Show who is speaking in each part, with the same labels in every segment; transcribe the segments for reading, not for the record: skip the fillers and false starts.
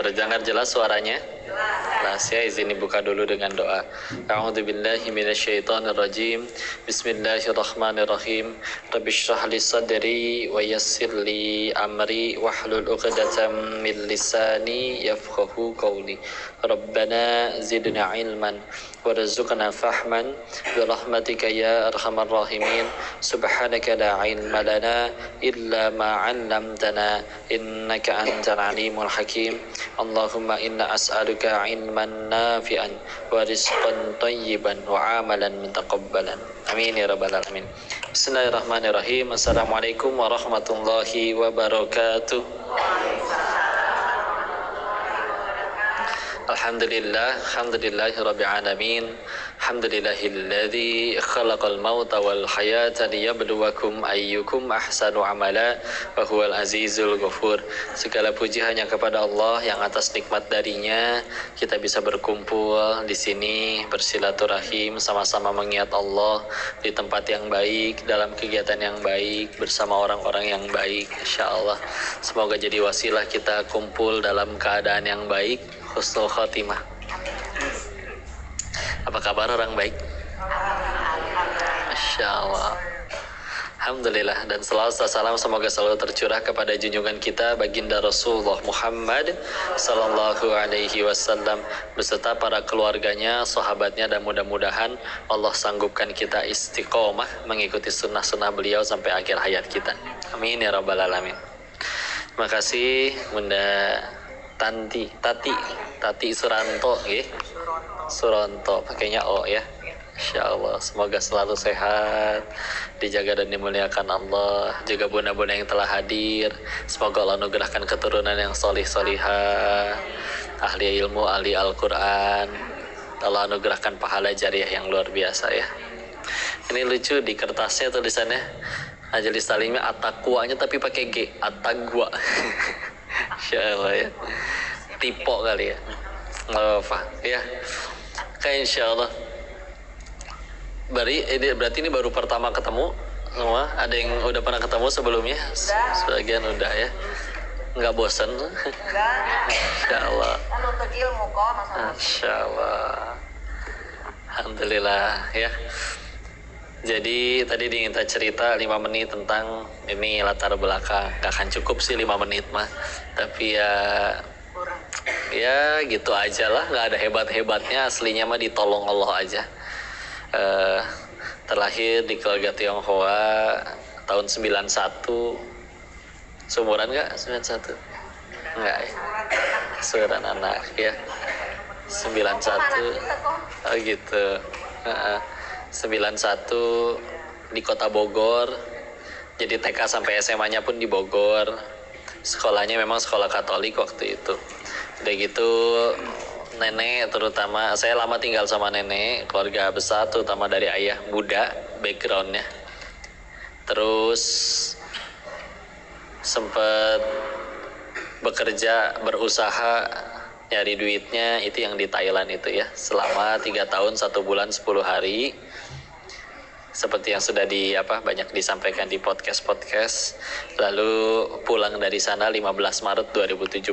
Speaker 1: Terdengar jelas suaranya? Jelas ya, izin dibuka dulu dengan doa. A'udzubillahi minasyaitonirrajim. Bismillahirrahmanirrahim. Rabbi shrah li sadri wa yassir li amri wahlul 'uqdatam min lisani yafqahu qawli. Rabbana zidna ilman warzuqna fahman bi rahmatika ya arhamar rahimin. Subhanaka la ilma lana illa ma 'allamtana innaka antal alimul hakim. Allahumma inna as'aluka ilman nafi'an wa rizqan tayyiban wa amalan mutaqabbalan. Amin ya rabbal alamin. Bismillahirrahmanirrahim. Assalamualaikum warahmatullahi wabarakatuh. Alhamdulillah, alhamdulillahirabbil alamin. Alhamdulillahilladzi khalaqal mauta wal hayata liyabluwakum ayyukum ahsanu amala wa huwal azizul ghafur. Segala puji hanya kepada Allah yang atas nikmat darinya kita bisa berkumpul di sini bersilaturahim sama-sama mengingat Allah di tempat yang baik, dalam kegiatan yang baik, bersama orang-orang yang baik. Insyaallah semoga jadi wasilah kita kumpul dalam keadaan yang baik, husnul khotimah. Apa kabar orang baik? Masya Allah. Alhamdulillah, dan selawat salam semoga selalu tercurah kepada junjungan kita baginda Rasulullah Muhammad sallallahu alaihi wasallam beserta para keluarganya, sahabatnya, dan mudah-mudahan Allah sanggupkan kita istiqomah mengikuti sunnah-sunnah beliau sampai akhir hayat kita. Amin ya rabbal alamin. Terima kasih Bunda Tati Suranto, Suranto, pakainya O ya. Insya Allah, semoga selalu sehat, dijaga dan dimuliakan Allah. Juga bunda-bunda yang telah hadir, semoga Allah anugerahkan keturunan yang solih-solihah, ahli ilmu, ahli Al-Quran. Allah anugerahkan pahala jariah yang luar biasa ya. Ini lucu, di kertasnya tulisannya Majelis Talimnya At-Taqwanya tapi pakai G, At-Taqwa. Insya Allah ya. Tipo kali ya. Apa ya. Kayak insya Allah. Berarti ini baru pertama ketemu semua. Ada yang udah pernah ketemu sebelumnya? Sebagian udah ya. Nggak bosan?
Speaker 2: Enggak.
Speaker 1: Insya Allah.
Speaker 2: Kan untuk ilmu kok masalah.
Speaker 1: Insya Allah. Alhamdulillah ya. Jadi tadi diminta cerita 5 menit tentang ini latar belakang. Gak akan cukup sih 5 menit mah. Tapi ya gitu aja lah. Gak ada hebat-hebatnya. Aslinya mah ditolong Allah aja. Terlahir di keluarga Tionghoa tahun 91. Seumuran gak 91? Enggak ya. Seumuran anak ya. 91. Oh gitu. 91 di kota Bogor. Jadi TK sampai SMA-nya pun di Bogor. Sekolahnya memang sekolah Katolik waktu itu. Udah gitu nenek, terutama saya lama tinggal sama nenek, keluarga besar terutama dari ayah Buddha backgroundnya. Terus sempat bekerja, berusaha nyari duitnya itu yang di Thailand itu ya, selama 3 tahun 1 bulan 10 hari. Seperti yang sudah banyak disampaikan di podcast. Lalu pulang dari sana 15 Maret 2017.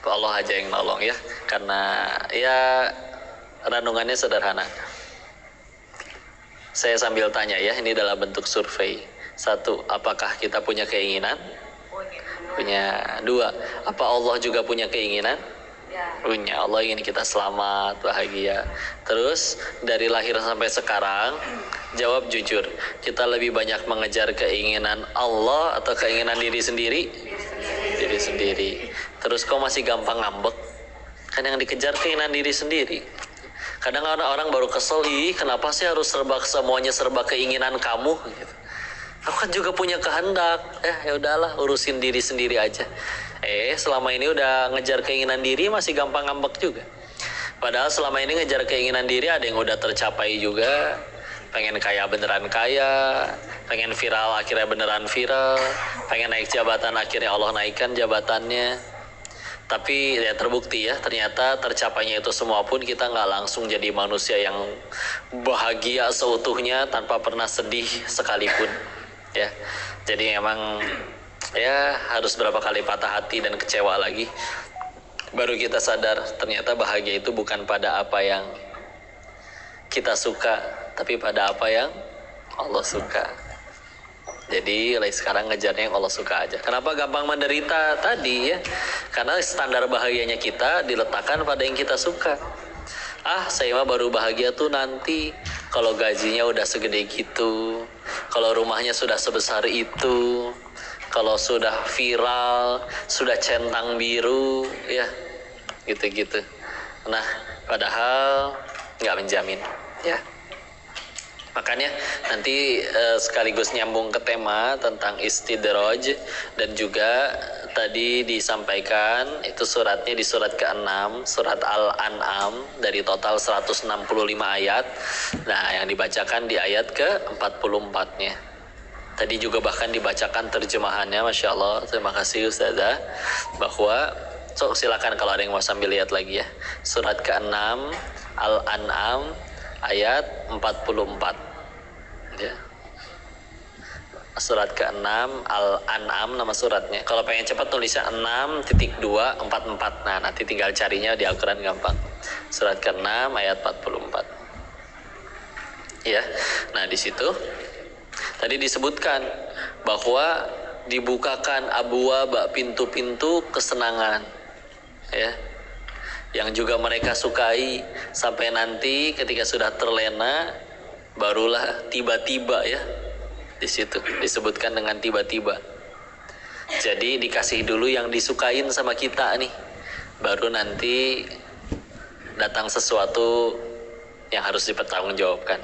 Speaker 1: Allah aja yang nolong ya, karena ya renungannya sederhana. Saya sambil tanya ya, ini dalam bentuk survei. 1, apakah kita punya keinginan? Punya. 2, apa Allah juga punya keinginan? Punya. Allah ingin kita selamat, bahagia. Terus dari lahir sampai sekarang, jawab jujur, kita lebih banyak mengejar keinginan Allah atau keinginan diri sendiri? Diri sendiri. Terus kok masih gampang ngambek? Kan yang dikejar keinginan diri sendiri. Kadang orang baru kesel, kenapa sih harus semuanya serba keinginan kamu gitu. Aku kan juga punya kehendak. Ya udahlah, urusin diri sendiri aja. Selama ini udah ngejar keinginan diri masih gampang ngambek juga. Padahal selama ini ngejar keinginan diri ada yang udah tercapai juga. Pengen kaya beneran kaya, pengen viral akhirnya beneran viral, pengen naik jabatan akhirnya Allah naikkan jabatannya. Tapi ya terbukti ya, ternyata tercapainya itu semua pun kita nggak langsung jadi manusia yang bahagia seutuhnya tanpa pernah sedih sekalipun ya. Jadi emang Ya harus berapa kali patah hati dan kecewa lagi baru kita sadar ternyata bahagia itu bukan pada apa yang kita suka, tapi pada apa yang Allah suka. Jadi mulai sekarang ngejarnya yang Allah suka aja. Kenapa gampang menderita tadi ya? Karena standar bahagianya kita diletakkan pada yang kita suka. Saya mah baru bahagia tuh nanti kalau gajinya udah segede gitu, kalau rumahnya sudah sebesar itu, kalau sudah viral, sudah centang biru, ya gitu-gitu. Nah, padahal nggak menjamin, ya. Makanya nanti sekaligus nyambung ke tema tentang istidraj, dan juga tadi disampaikan itu suratnya di surat ke-6, surat Al-An'am, dari total 165 ayat. Nah, yang dibacakan di ayat ke-44-nya. Tadi juga bahkan dibacakan terjemahannya, Masya Allah, terima kasih Ustazah, bahwa silakan kalau ada yang mau sambil lihat lagi ya. Surat ke-6 Al-An'am ayat 44 ya. Surat ke-6 Al-An'am nama suratnya. Kalau pengen cepat tulisnya 6.244. Nah, nanti tinggal carinya di Al-Quran gampang. Surat ke-6 ayat 44. Ya. Nah, di situ tadi disebutkan bahwa dibukakan abwaab, pintu-pintu kesenangan, ya, yang juga mereka sukai, sampai nanti ketika sudah terlena barulah tiba-tiba, ya. Di situ disebutkan dengan tiba-tiba. Jadi dikasih dulu yang disukain sama kita nih, baru nanti datang sesuatu yang harus dipertanggungjawabkan.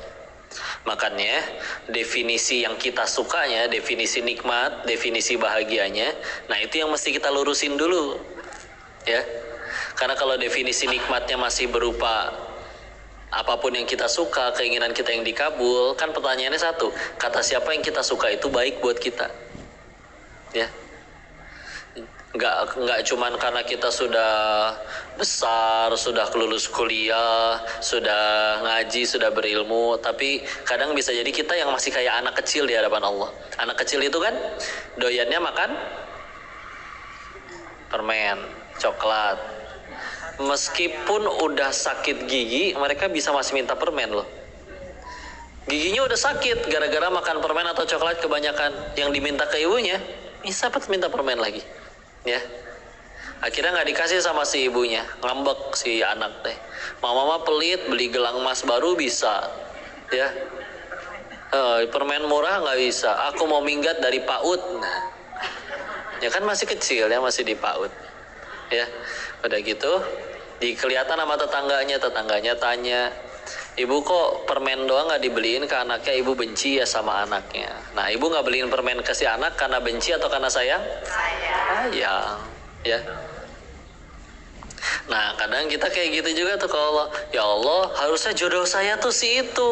Speaker 1: Makanya definisi yang kita sukanya, definisi nikmat, definisi bahagianya, nah itu yang mesti kita lurusin dulu, ya. Karena kalau definisi nikmatnya masih berupa apapun yang kita suka, keinginan kita yang dikabul, kan pertanyaannya satu, kata siapa yang kita suka itu baik buat kita, ya. Nggak cuman karena kita sudah besar, sudah lulus kuliah, sudah ngaji, sudah berilmu, tapi kadang bisa jadi kita yang masih kayak anak kecil di hadapan Allah. Anak kecil itu kan doyannya makan permen, coklat. Meskipun udah sakit gigi, mereka bisa masih minta permen loh. Giginya udah sakit gara-gara makan permen atau coklat kebanyakan, yang diminta ke ibunya bisa minta permen lagi, ya. Akhirnya nggak dikasih sama si ibunya, ngambek si anak teh. Mama pelit, beli gelang emas baru bisa, ya. Permen murah nggak bisa. Aku mau minggat dari PAUD. Nah, ya kan masih kecil ya, masih di PAUD, ya. Udah gitu, kelihatan sama tetangganya tanya, ibu kok permen doang nggak dibeliin ke anaknya, ibu benci ya sama anaknya. Nah, ibu nggak beliin permen ke si anak karena benci atau karena sayang? Sayang, ya. Nah, kadang kita kayak gitu juga tuh, kalau Allah, ya Allah, harusnya jodoh saya tuh si itu,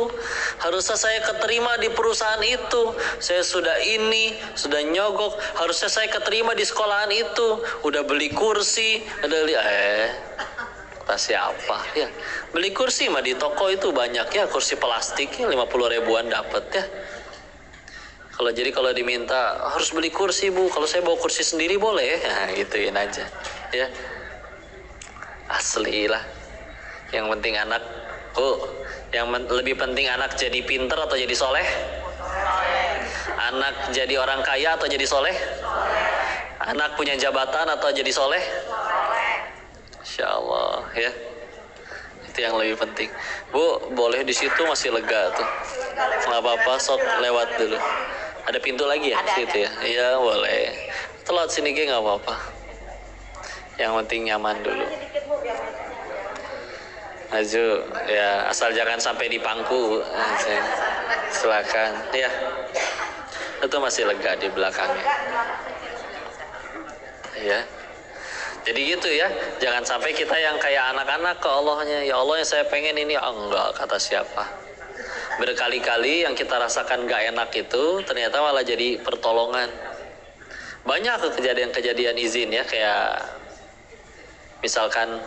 Speaker 1: harusnya saya keterima di perusahaan itu, saya sudah ini, sudah nyogok, harusnya saya keterima di sekolahan itu, udah beli kursi, kata siapa ya, beli kursi mah di toko itu banyak ya, kursi plastiknya 50 ribuan dapat ya. Kalau diminta harus beli kursi bu, kalau saya bawa kursi sendiri boleh, nah gituin aja, ya. Asli lah. Yang penting anak, lebih penting anak jadi pinter atau jadi soleh? Anak jadi orang kaya atau jadi soleh? Anak punya jabatan atau jadi soleh? Insya Allah, ya. Itu yang lebih penting. Bu, boleh di situ masih lega tuh. Nggak apa-apa, sok lewat dulu. Ada pintu lagi ya? Situ ya? Iya, boleh. Telat sini nggak apa-apa. Yang penting nyaman dulu. Maju, ya, asal jangan sampai di pangku. Silakan, ya. Itu masih lega di belakangnya. Ya. Jadi gitu ya, jangan sampai kita yang kayak anak-anak ke Allahnya, ya Allah yang saya pengen ini, enggak, kata siapa. Berkali-kali yang kita rasakan gak enak itu ternyata malah jadi pertolongan. Banyak kejadian-kejadian izin ya, kayak misalkan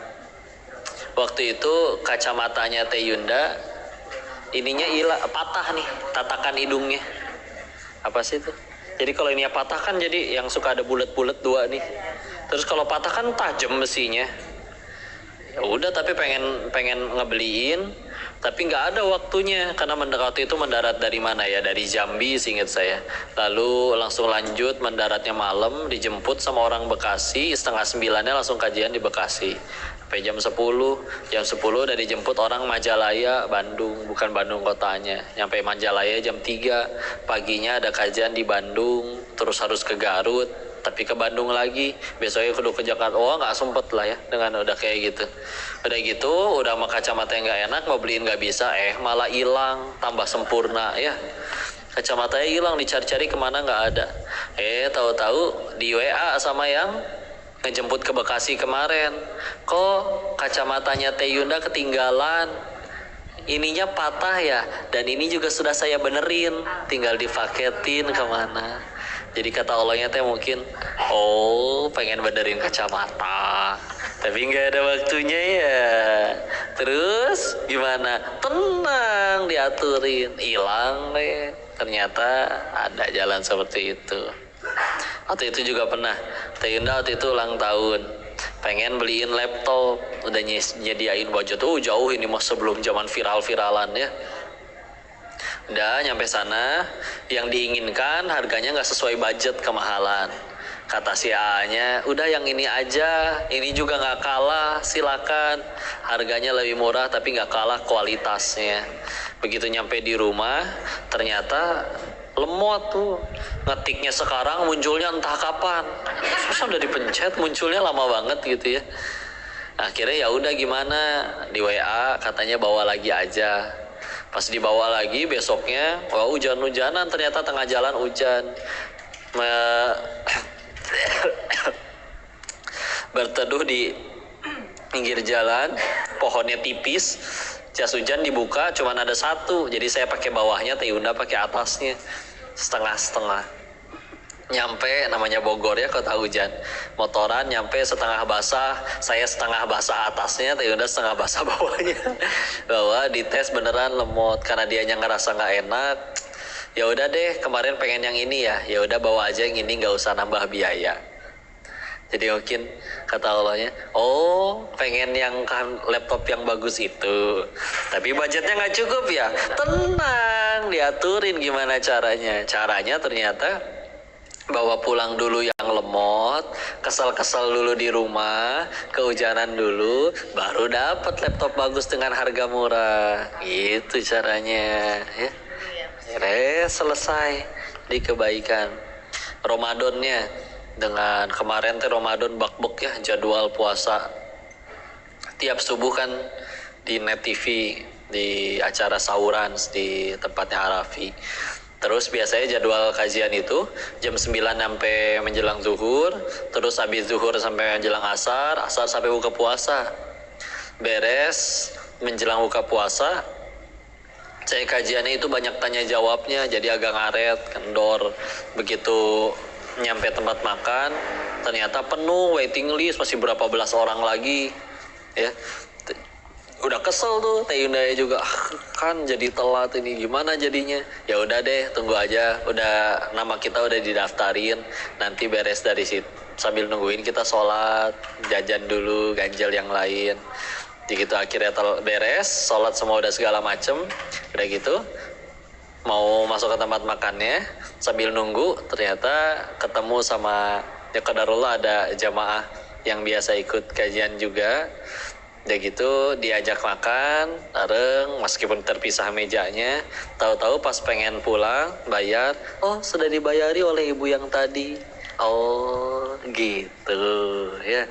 Speaker 1: waktu itu kacamatanya Teh Yunda ininya patah nih, tatakan hidungnya. Apa sih itu? Jadi kalau ini patah kan jadi yang suka ada bulat-bulat dua nih. Terus kalau patah kan tajam besinya. Ya udah, tapi pengen ngebeliin, tapi nggak ada waktunya karena waktu itu mendarat dari mana ya, dari Jambi seingat saya. Lalu langsung lanjut mendaratnya malam, dijemput sama orang Bekasi, 8:30-nya langsung kajian di Bekasi sampai jam 10 udah dijemput orang Majalaya Bandung, bukan Bandung kotanya. Nyampe Majalaya jam 3 paginya ada kajian di Bandung, terus harus ke Garut, tapi ke Bandung lagi, besoknya kudu ke Jakarta. Oh, nggak sempet lah ya dengan udah kayak gitu. Udah gitu, udah sama kacamata yang nggak enak, mau beliin nggak bisa, malah hilang, tambah sempurna ya. Kacamatanya hilang, dicari-cari kemana nggak ada. Tahu-tahu di WA sama yang ngejemput ke Bekasi kemarin, kok kacamatanya Teh Yunda ketinggalan, ininya patah ya, dan ini juga sudah saya benerin, tinggal dipaketin kemana. Jadi kata Allahnya teh mungkin, pengen benerin kacamata, tapi nggak ada waktunya ya. Terus gimana? Tenang, diaturin, hilang deh. Ternyata ada jalan seperti itu. Waktu itu juga pernah, Teh Yunda waktu itu ulang tahun, pengen beliin laptop, udah nyediain budget tuh jauh ini mah sebelum zaman viral-viralan ya. Udah nyampe sana, yang diinginkan harganya nggak sesuai budget, kemahalan. Kata si A-nya, udah yang ini aja, ini juga nggak kalah, silakan. Harganya lebih murah tapi nggak kalah kualitasnya. Begitu nyampe di rumah, ternyata lemot tuh. Ngetiknya sekarang munculnya entah kapan. Susah udah dipencet, munculnya lama banget gitu ya. Akhirnya ya udah gimana, di WA katanya bawa lagi aja. Pas dibawa lagi besoknya, hujan-hujanan, ternyata tengah jalan hujan. Berteduh di pinggir jalan, pohonnya tipis, jas hujan dibuka cuman ada satu, jadi saya pakai bawahnya, Teh Yunda pakai atasnya, setengah-setengah. Nyampe, namanya Bogor ya, kota hujan, motoran nyampe setengah basah, saya setengah basah atasnya, Teh Yunda setengah basah bawahnya. Bawa dites beneran lemot, karena dianya ngerasa nggak enak. Ya udah deh, kemarin pengen yang ini ya udah bawa aja yang ini, nggak usah nambah biaya. Jadi mungkin kata Allahnya, pengen yang laptop yang bagus itu, tapi budgetnya nggak cukup ya. Tenang, diaturin gimana caranya. Caranya ternyata bawa pulang dulu yang lemot, kesel-kesel dulu di rumah, kehujanan dulu, baru dapat laptop bagus dengan harga murah. Gitu caranya ya. Selesai di kebaikan. Ramadannya, dengan kemarin teh Ramadan bakbek ya, jadwal puasa tiap subuh kan di Net TV, di acara sahuran di tempatnya Arafi. Terus biasanya jadwal kajian itu jam 9 sampai menjelang zuhur, terus habis zuhur sampai menjelang asar sampai buka puasa. Beres menjelang buka puasa, saya kajiannya itu banyak tanya jawabnya, jadi agak ngaret, kendor. Begitu nyampe tempat makan, ternyata penuh, waiting list masih berapa belas orang lagi ya. Udah kesel tuh Teh Yunda juga, kan jadi telat ini, gimana jadinya. Ya udah deh, tunggu aja, udah nama kita udah didaftarin, nanti beres dari situ sambil nungguin kita sholat, jajan dulu, ganjel yang lain. Jadi gitu akhirnya beres, sholat semua udah segala macem, udah gitu mau masuk ke tempat makannya, sambil nunggu ternyata ketemu sama ya qadarullah ada jamaah yang biasa ikut kajian juga. Udah gitu diajak makan bareng meskipun terpisah mejanya. Tahu-tahu pas pengen pulang bayar, sudah dibayari oleh ibu yang tadi. Gitu ya.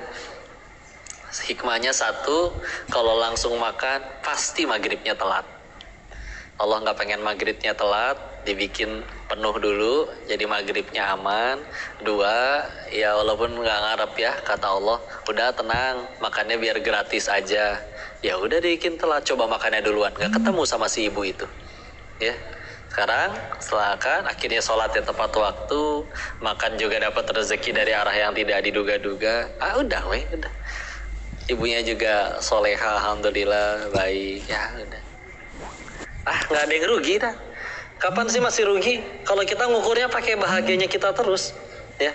Speaker 1: Hikmahnya satu, kalau langsung makan pasti maghribnya telat. Allah nggak pengen maghribnya telat, dibikin penuh dulu, jadi maghribnya aman. Dua, ya walaupun nggak ngarep ya, kata Allah, udah tenang, makannya biar gratis aja. Ya udah dibikin telat, coba makannya duluan, nggak ketemu sama si ibu itu. Ya, sekarang setelah kan, akhirnya sholatnya tepat waktu, makan juga dapat rezeki dari arah yang tidak diduga-duga. Udah. Ibunya juga soleha, alhamdulillah, baik. Ya udah. Nggak ada yang rugi dah. Kapan sih masih rugi? Kalau kita ngukurnya pakai bahagianya kita terus, ya.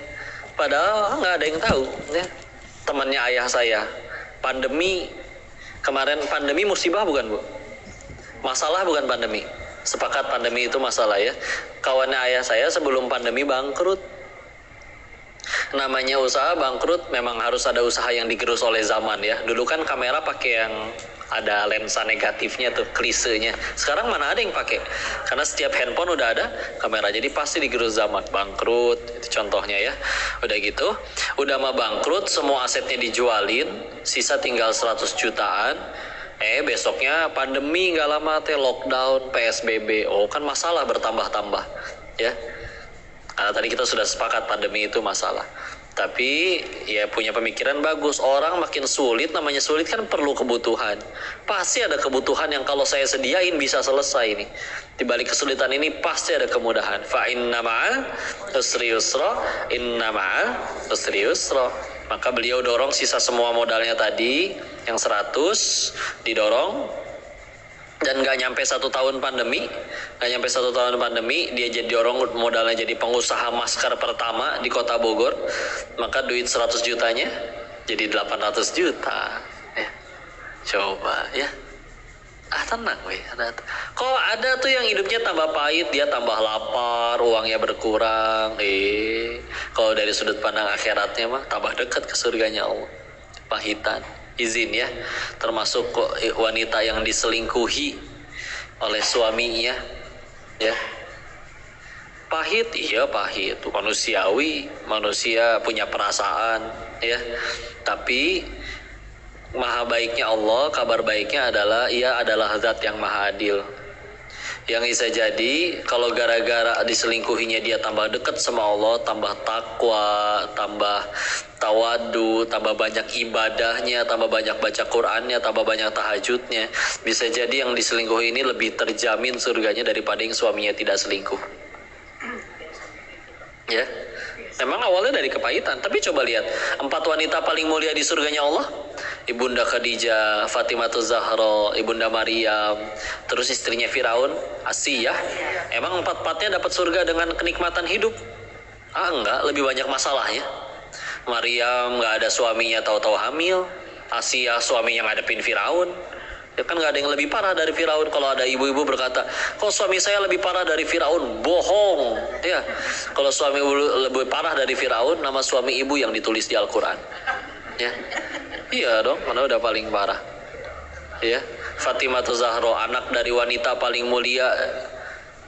Speaker 1: Padahal nggak ada yang tahu, ya. Temannya ayah saya, pandemi kemarin, pandemi musibah bukan Bu? Masalah bukan pandemi. Sepakat pandemi itu masalah ya. Kawannya ayah saya sebelum pandemi bangkrut. Namanya usaha bangkrut memang harus ada usaha yang digerus oleh zaman ya. Dulu kan kamera pakai yang ada lensa negatifnya tuh, klisenya. Sekarang mana ada yang pakai? Karena setiap handphone udah ada kamera, jadi pasti digerus zaman. Bangkrut, itu contohnya ya. Udah gitu, udah mah bangkrut, semua asetnya dijualin, sisa tinggal 100 jutaan. Besoknya pandemi nggak lama teh, lockdown, PSBB. Oh kan masalah bertambah-tambah ya. Karena tadi kita sudah sepakat pandemi itu masalah. Tapi ya punya pemikiran bagus. Orang makin sulit, namanya sulit kan perlu kebutuhan. Pasti ada kebutuhan yang kalau saya sediain bisa selesai nih. Di balik kesulitan ini pasti ada kemudahan. Fa inna ma'al usri yusra, inna ma'al usri yusra. Maka beliau dorong sisa semua modalnya tadi, yang 100 didorong. Dan gak nyampe 1 tahun pandemi, dia jadi dorong modalnya jadi pengusaha masker pertama di kota Bogor. Maka duit 100 jutanya jadi 800 juta ya. Coba ya, tenang weh. Kok ada tuh yang hidupnya tambah pahit, dia tambah lapar, uangnya berkurang. Kalau dari sudut pandang akhiratnya mah tambah dekat ke surganya Allah. Pahitan, izin ya, termasuk wanita yang diselingkuhi oleh suaminya ya. Pahit, iya pahit, manusiawi, manusia punya perasaan ya. Tapi maha baiknya Allah, kabar baiknya adalah ia adalah zat yang maha adil. Yang bisa jadi kalau gara-gara diselingkuhinya dia tambah dekat sama Allah, tambah takwa, tambah tawadu, tambah banyak ibadahnya, tambah banyak baca Qur'annya, tambah banyak tahajudnya. Bisa jadi yang diselingkuhi ini lebih terjamin surganya daripada yang suaminya tidak selingkuh. Ya, memang awalnya dari kepahitan. Tapi coba lihat, 4 wanita paling mulia di surganya Allah, Ibunda Khadijah, Fatimah Zahra, Ibunda Maryam, terus istrinya Firaun, Asiyah. Emang 4-4-nya dapat surga dengan kenikmatan hidup? Enggak, lebih banyak masalahnya. Maryam nggak ada suaminya, tahu-tahu hamil. Asiyah suaminya ngadepin Firaun. Ya kan nggak ada yang lebih parah dari Firaun. Kalau ada ibu-ibu berkata, kok suami saya lebih parah dari Firaun? Bohong. Ya, kalau suami lebih parah dari Firaun, nama suami ibu yang ditulis di Al-Quran. Ya, iya dong, mana udah paling parah. Ya, Fatimah Zahra, anak dari wanita paling mulia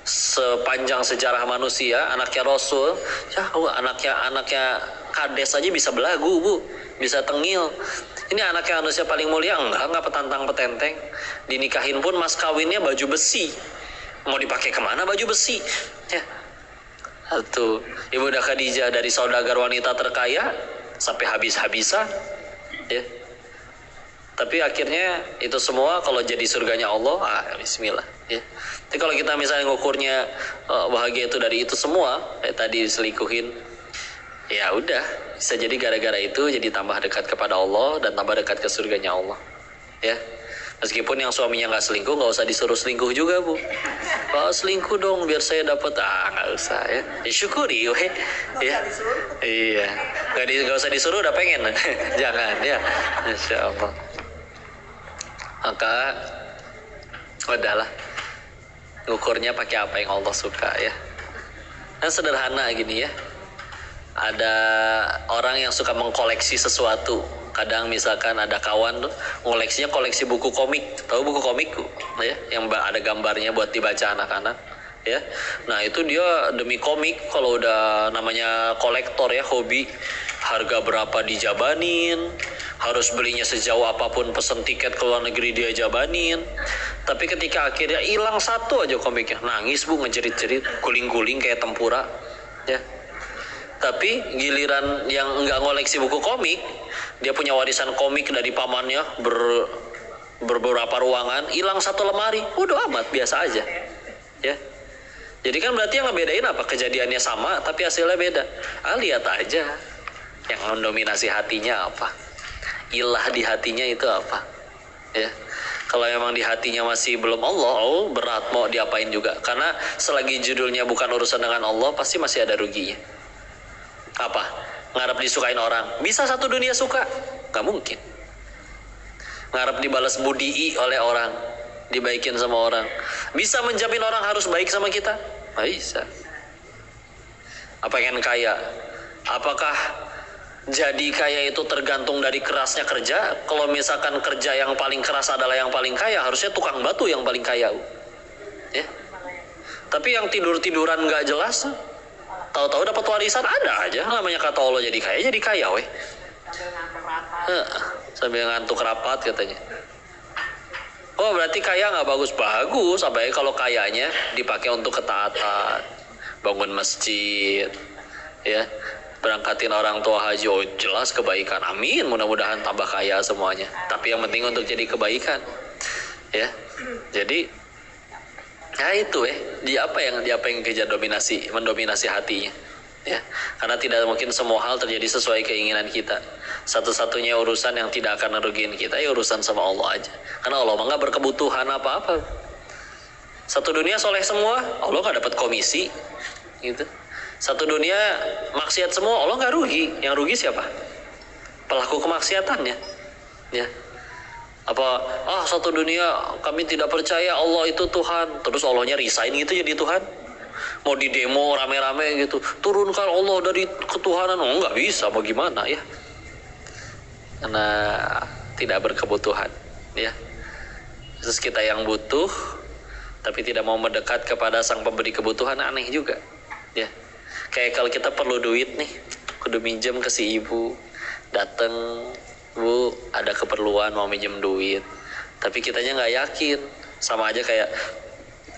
Speaker 1: sepanjang sejarah manusia, anaknya Rasul. Ya, anaknya kades aja bisa belagu Bu, bisa tengil. Ini anaknya manusia paling mulia, enggak petantang petenteng. Dinikahin pun mas kawinnya baju besi. Mau dipakai kemana baju besi? Ya. Tuh, Ibunda Khadijah dari saudagar wanita terkaya sampai habis-habisan. Ya. Tapi akhirnya itu semua kalau jadi surganya Allah, bismillah. Ya. Tapi kalau kita misalnya ngukurnya bahagia itu dari itu semua, kayak tadi diselingkuhin, ya udah, bisa jadi gara-gara itu jadi tambah dekat kepada Allah dan tambah dekat ke surganya Allah. Ya, meskipun yang suaminya nggak selingkuh, nggak usah disuruh selingkuh juga Bu. Selingkuh dong biar saya dapat, nggak usah ya. Syukuri, weh. Ya, iya, nggak usah disuruh, udah pengen, jangan ya, Insya Allah. Maka udahlah, ngukurnya pakai apa yang Allah suka ya. Nah sederhana gini ya. Ada orang yang suka mengkoleksi sesuatu. Kadang misalkan ada kawan tuh ngoleksinya koleksi buku komik. Tahu buku komik ya, yang ada gambarnya buat dibaca anak-anak ya. Nah itu dia demi komik, kalau udah namanya kolektor ya, hobi, harga berapa dijabanin, harus belinya sejauh apapun, pesen tiket ke luar negeri dia jabanin. Tapi ketika akhirnya hilang satu aja komiknya, nangis Bu, ngejerit-jerit, guling-guling kayak tempura ya. Tapi giliran yang nggak ngoleksi buku komik, dia punya warisan komik dari pamannya beberapa ruangan, hilang satu lemari, udah amat, biasa aja ya. Jadi kan berarti yang ngebedain apa? Kejadiannya sama tapi hasilnya beda. Lihat aja yang mendominasi hatinya apa, ilah di hatinya itu apa ya. Kalau memang di hatinya masih belum Allah, oh berat mau diapain juga. Karena selagi judulnya bukan urusan dengan Allah, pasti masih ada ruginya. Apa? Ngarep disukain orang. Bisa satu dunia suka? Gak mungkin. Ngarep dibalas budii oleh orang, dibaikin sama orang. Bisa menjamin orang harus baik sama kita? Gak bisa. Apa pengen kaya? Apakah jadi kaya itu tergantung dari kerasnya kerja? Kalau misalkan kerja yang paling keras adalah yang paling kaya, harusnya tukang batu yang paling kaya. Ya. Tapi yang tidur-tiduran gak jelas, tahu-tahu dapat warisan, ada aja. Namanya kata Allah jadi kaya weh. Sambil ngantuk rapat katanya. Oh berarti kaya gak bagus-bagus. Apalagi kalau kayanya dipakai untuk ketaatan, bangun masjid, ya, berangkatin orang tua haji, oh jelas kebaikan, amin, mudah-mudahan tambah kaya semuanya. Tapi yang penting untuk jadi kebaikan, ya. Jadi ya itu di apa yang kejar mendominasi hatinya, ya. Karena tidak mungkin semua hal terjadi sesuai keinginan kita. Satu-satunya urusan yang tidak akan merugikan kita ya urusan sama Allah aja. Karena Allah nggak berkebutuhan apa-apa. Satu dunia soleh semua, Allah nggak dapat komisi, gitu. Satu dunia maksiat semua, Allah nggak rugi. Yang rugi siapa? Pelaku kemaksiatannya, ya. Apa? Satu dunia kami tidak percaya Allah itu Tuhan. Terus Allahnya resign gitu jadi Tuhan. Mau di demo rame-rame gitu, turunkan Allah dari ketuhanan. Oh nggak bisa, mau gimana ya? Karena tidak berkebutuhan, ya. Terus kita yang butuh, tapi tidak mau mendekat kepada sang pemberi kebutuhan, aneh juga, ya. Kayak kalau kita perlu duit nih, kudu minjem ke si ibu, dateng, bu ada keperluan mau minjem duit, tapi kitanya nggak yakin, sama aja kayak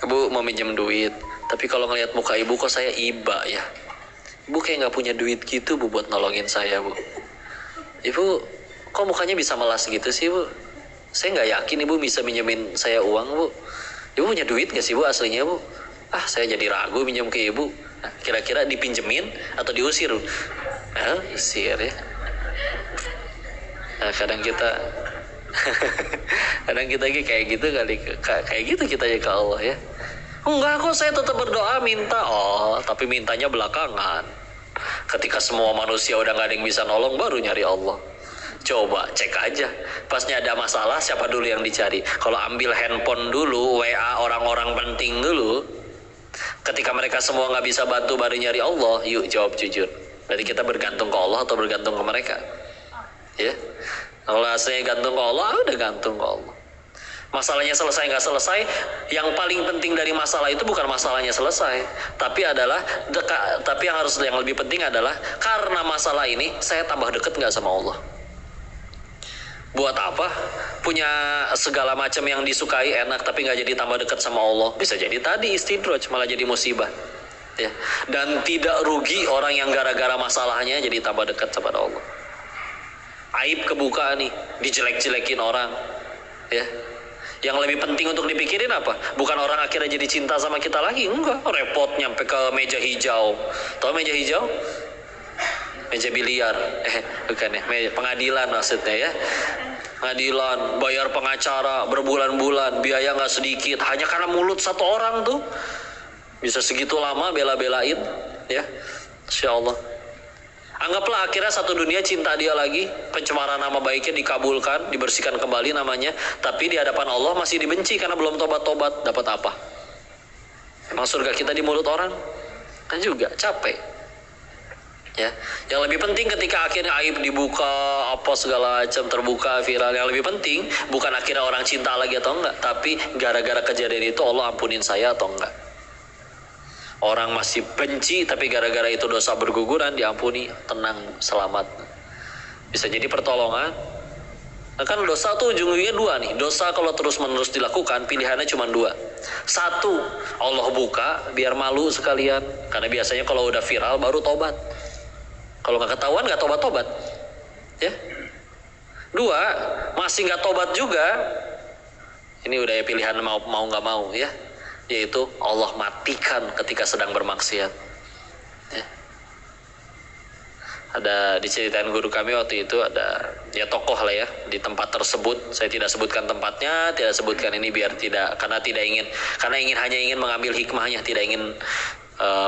Speaker 1: bu mau minjem duit, tapi kalau ngelihat muka ibu kok saya iba ya, ibu kayak nggak punya duit gitu bu buat nolongin saya bu, ibu kok mukanya bisa melas gitu sih bu, saya nggak yakin ibu bisa minjemin saya uang bu, ibu punya duit nggak sih bu aslinya bu, saya jadi ragu minjem ke ibu. Kira-kira dipinjemin atau diusir? Usir ya. Nah, kadang kita kayak gitu kali, kayak gitu kita ya ke Allah ya. Enggak kok, saya tetap berdoa minta. Oh, tapi mintanya belakangan. Ketika semua manusia udah gak ada yang bisa nolong, baru nyari Allah. Coba cek aja, pasnya ada masalah siapa dulu yang dicari. Kalau ambil handphone dulu, WA orang-orang penting dulu, ketika mereka semua nggak bisa bantu baru nyari Allah, yuk jawab jujur. Berarti kita bergantung ke Allah atau bergantung ke mereka? Ya, kalau aslinya gantung ke Allah, udah gantung ke Allah. Masalahnya selesai nggak selesai, yang paling penting dari masalah itu bukan masalahnya selesai, tapi yang lebih penting adalah karena masalah ini saya tambah deket nggak sama Allah. Buat apa punya segala macam yang disukai enak tapi nggak jadi tambah dekat sama Allah? Bisa jadi tadi istidraj, malah jadi musibah, ya. Dan tidak rugi orang yang gara-gara masalahnya jadi tambah dekat kepada Allah. Aib kebuka nih, dijelek-jelekin orang, ya. Yang lebih penting untuk dipikirin apa? Bukan orang akhirnya jadi cinta sama kita lagi, enggak. Repot nyampe ke meja hijau. Tahu meja hijau? Meja biliar, bukan ya, meja pengadilan maksudnya ya. Pengadilan, bayar pengacara berbulan-bulan, biaya nggak sedikit, hanya karena mulut satu orang tuh bisa segitu lama bela-belain, ya. Insya Allah. Anggaplah akhirnya satu dunia cinta dia lagi, pencemaran nama baiknya dikabulkan, dibersihkan kembali namanya, tapi di hadapan Allah masih dibenci karena belum tobat-tobat. Dapat apa? Emang surga kita di mulut orang? Kan juga capek. Ya, yang lebih penting ketika akhirnya aib dibuka, apa segala macam terbuka viral, yang lebih penting bukan akhirnya orang cinta lagi atau enggak, tapi gara-gara kejadian itu Allah ampunin saya atau enggak. Orang masih benci tapi gara-gara itu dosa berguguran diampuni, tenang, selamat. Bisa jadi pertolongan. Nah, kan dosa tuh ujung-ujungnya dua nih. Dosa kalau terus-menerus dilakukan pilihannya cuma dua. Satu, Allah buka biar malu sekalian, karena biasanya kalau udah viral baru tobat. Kalau nggak ketahuan nggak tobat-tobat, ya. Dua, masih nggak tobat juga, ini udah ya pilihan mau nggak mau ya, yaitu Allah matikan ketika sedang bermaksiat. Ya. Ada diceritain guru kami waktu itu, ada ya tokoh lah ya di tempat tersebut. Saya tidak sebutkan tempatnya, tidak sebutkan ini biar tidak, karena hanya ingin mengambil hikmahnya, tidak ingin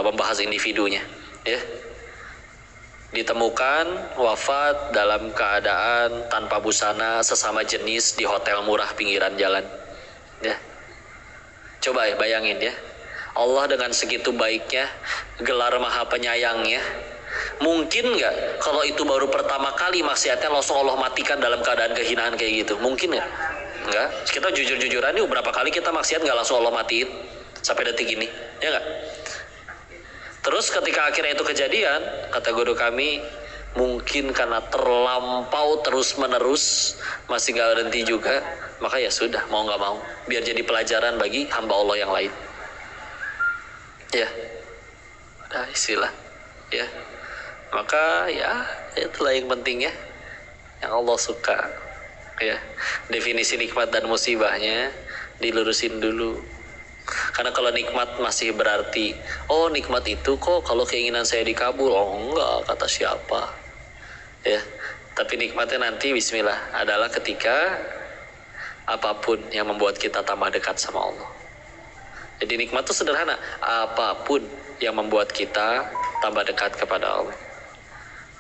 Speaker 1: membahas individunya ya. Ditemukan wafat dalam keadaan tanpa busana sesama jenis di hotel murah pinggiran jalan ya. Coba ya bayangin ya, Allah dengan segitu baiknya, gelar maha penyayangnya, mungkin nggak kalau itu baru pertama kali maksiatnya langsung Allah matikan dalam keadaan kehinaan kayak gitu? Mungkin nggak? Nggak. Kita jujur-jujuran nih, berapa kali kita maksiat nggak langsung Allah matiin sampai detik ini, ya nggak? Terus ketika akhirnya itu kejadian, kata guru kami, mungkin karena terlampau terus-menerus masih nggak berhenti juga, maka ya sudah, mau nggak mau, biar jadi pelajaran bagi hamba Allah yang lain. Ya, ada istilah, ya. Maka ya itulah yang penting ya, yang Allah suka ya. Definisi nikmat dan musibahnya dilurusin dulu, karena kalau nikmat masih berarti oh nikmat itu kok kalau keinginan saya dikabul, oh enggak kata siapa ya. Tapi nikmatnya nanti bismillah adalah ketika apapun yang membuat kita tambah dekat sama Allah. Jadi nikmat itu sederhana, apapun yang membuat kita tambah dekat kepada Allah.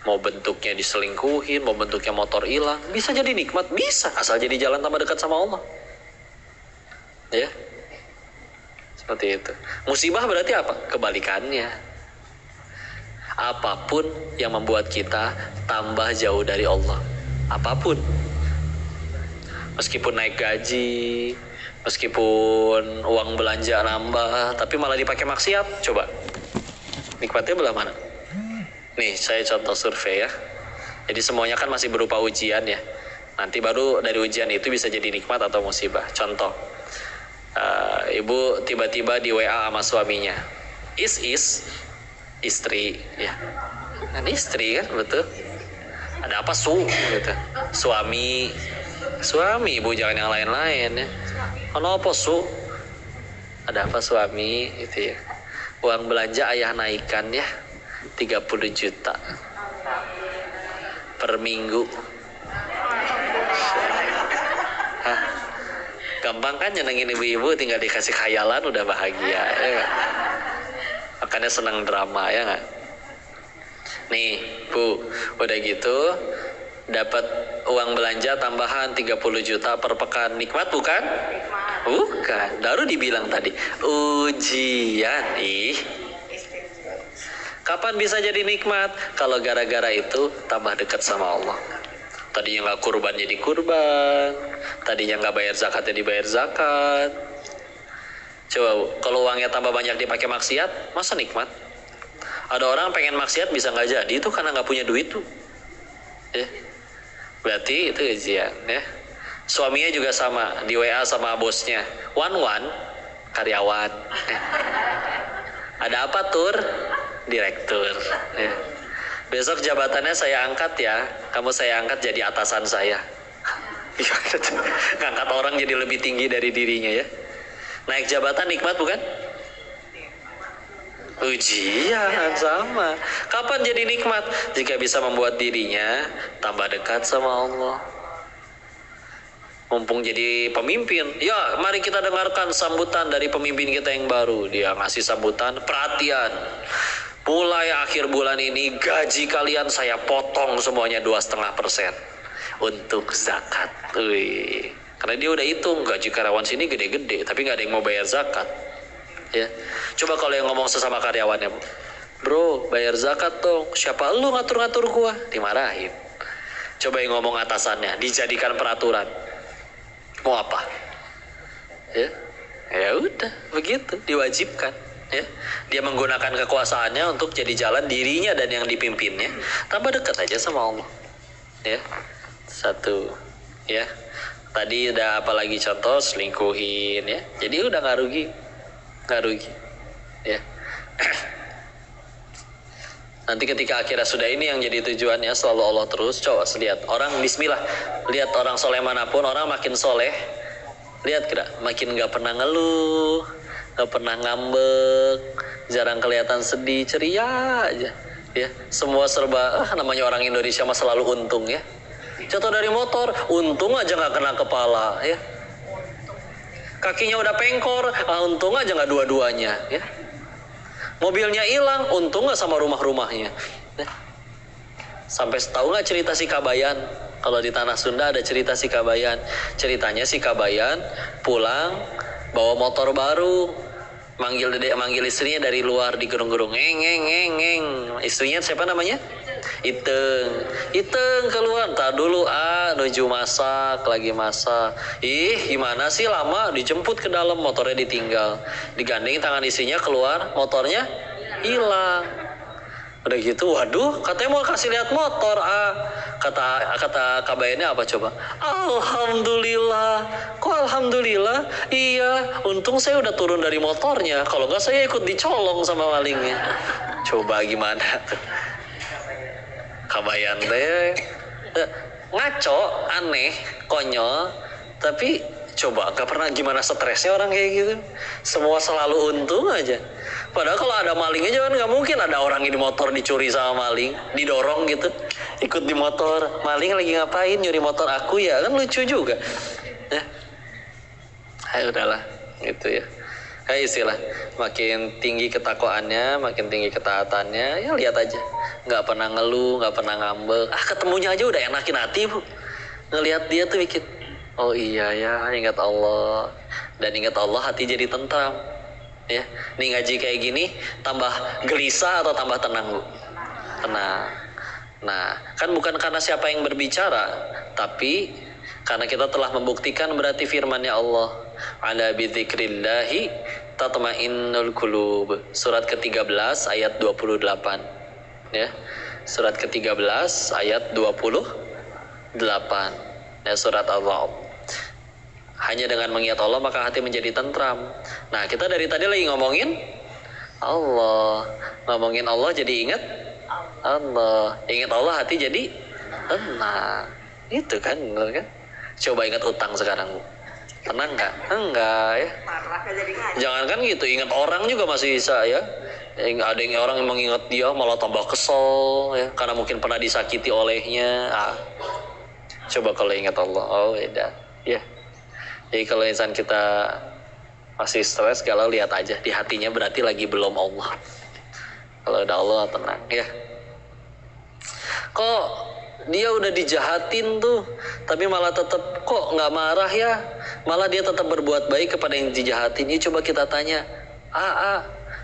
Speaker 1: Mau bentuknya diselingkuhin, mau bentuknya motor hilang, bisa jadi nikmat, bisa, asal jadi jalan tambah dekat sama Allah. Ya, seperti itu. Musibah berarti apa? Kebalikannya. Apapun yang membuat kita tambah jauh dari Allah, apapun. Meskipun naik gaji, meskipun uang belanja nambah, tapi malah dipakai maksiat, coba. Nikmatnya belah mana? Nih, saya contoh survei ya. Jadi semuanya kan masih berupa ujian ya. Nanti baru dari ujian itu bisa jadi nikmat atau musibah. Contoh, ibu tiba-tiba di WA sama suaminya. Istri ya. Kan istri kan, betul. Ada apa gitu. Suami ibu, jangan yang lain-lain ya. Kenapa ada apa suami itu ya. Uang belanja ayah naikkan ya 30 juta per minggu. Hah? Gampang kan nyenengin ibu-ibu, tinggal dikasih khayalan udah bahagia ya gak? Makanya senang drama ya gak? Nih Bu, udah gitu dapat uang belanja tambahan 30 juta per pekan, nikmat bukan? Bukan, baru dibilang tadi ujian. Kapan bisa jadi nikmat? Kalau gara-gara itu tambah dekat sama Allah. Tadinya nggak kurban jadi kurban, tadinya nggak bayar zakat jadi bayar zakat. Coba kalau uangnya tambah banyak dipakai maksiat, masa nikmat? Ada orang pengen maksiat bisa nggak jadi, itu karena nggak punya duit tuh ya. Berarti itu ujian ya. Suaminya juga sama, di WA sama bosnya, one karyawan. Ada apa tur? Direktur. Ya. Besok jabatannya saya angkat ya, kamu saya angkat jadi atasan saya. Ngangkat orang jadi lebih tinggi dari dirinya ya. Naik jabatan nikmat bukan? Ujian sama. Kapan jadi nikmat? Jika bisa membuat dirinya tambah dekat sama Allah. Mumpung jadi pemimpin, ya mari kita dengarkan sambutan dari pemimpin kita yang baru. Dia ngasih sambutan, perhatian, mulai akhir bulan ini gaji kalian saya potong semuanya 2,5% untuk zakat. Wih. Karena dia udah hitung gaji karyawan sini gede-gede, tapi nggak ada yang mau bayar zakat. Ya, coba kalau yang ngomong sesama karyawannya, bro bayar zakat dong, siapa lu ngatur-ngatur gua, dimarahin. Coba yang ngomong atasannya, dijadikan peraturan, mau apa? Ya udah begitu, diwajibkan ya. Dia menggunakan kekuasaannya untuk jadi jalan dirinya dan yang dipimpinnya tambah dekat aja sama Allah ya. Satu ya, tadi udah apalagi contoh selingkuhin ya, jadi udah nggak rugi ya. Nanti ketika akhirnya sudah ini yang jadi tujuannya selalu Allah terus. Coba lihat orang, bismillah, lihat orang soleh manapun, orang makin soleh, lihat kira makin nggak pernah ngeluh, nggak pernah ngambek, jarang kelihatan sedih, ceria aja. Ya, semua serba namanya orang Indonesia mah selalu untung ya. Jatuh dari motor, untung aja nggak kena kepala ya. Kakinya udah pengkor, untung aja nggak dua-duanya ya. Mobilnya hilang, untung nggak sama rumah-rumahnya. Ya. Sampai tahu nggak cerita si Kabayan? Kalau di tanah Sunda ada cerita si Kabayan. Ceritanya si Kabayan pulang bawa motor baru. Manggil istrinya dari luar di gerung-gerung, ngeng. Istrinya siapa namanya? Iteng keluar. Tar dulu nuju masak, lagi masak. Ih, gimana sih lama, dijemput ke dalam, motornya ditinggal. Digandeng tangan istrinya keluar, motornya hilang. Udah gitu, waduh, katanya mau kasih lihat motor. Kata kabayannya apa coba? Alhamdulillah. Kok alhamdulillah? Iya, untung saya udah turun dari motornya. Kalau nggak saya ikut dicolong sama malingnya. Coba gimana? Kabayan teh ngaco, aneh, konyol, tapi coba nggak pernah gimana stresnya orang kayak gitu. Semua selalu untung aja. Padahal kalau ada malingnya jangan, nggak mungkin ada orang di motor dicuri sama maling, didorong gitu, ikut di motor, maling lagi ngapain nyuri motor aku ya, kan lucu juga. Ya, ayo udahlah, gitu ya. Kayak istilah, makin tinggi ketakwaannya, makin tinggi ketaatannya, ya lihat aja, nggak pernah ngeluh, nggak pernah ngambek. Ketemunya aja udah enakin hati bu, ngelihat dia tuh bikin, oh iya ya, ingat Allah, dan ingat Allah hati jadi tentram. Ya, nih ngaji kayak gini tambah gelisah atau tambah tenang bu? Tenang. Nah, kan bukan karena siapa yang berbicara, tapi karena kita telah membuktikan berarti firman-Nya Allah, ala bidzikrillahi tatmainnul qulub. Surat ke-13 ayat 28. Ya. Surat ke-13 ayat 28. Ya, surat Allah. Hanya dengan mengingat Allah maka hati menjadi tentram. Nah, kita dari tadi lagi ngomongin Allah. Ngomongin Allah jadi ingat Allah. Ingat Allah hati jadi tenang. Itu kan benar kan? Coba ingat utang sekarang bu. Tenang nggak? Enggak ya. Jangan kan gitu. Ingat orang juga masih bisa ya. Ada yang orang yang mengingat dia malah tambah kesel ya. Karena mungkin pernah disakiti olehnya. Coba kalau ingat Allah. Oh beda. Ya. Jadi kalau insan kita masih stres, kalau lihat aja di hatinya berarti lagi belum Allah. Kalau udah Allah tenang ya. Kok dia udah dijahatin tuh, tapi malah tetap kok nggak marah ya? Malah dia tetap berbuat baik kepada yang dijahatin. Ini coba kita tanya,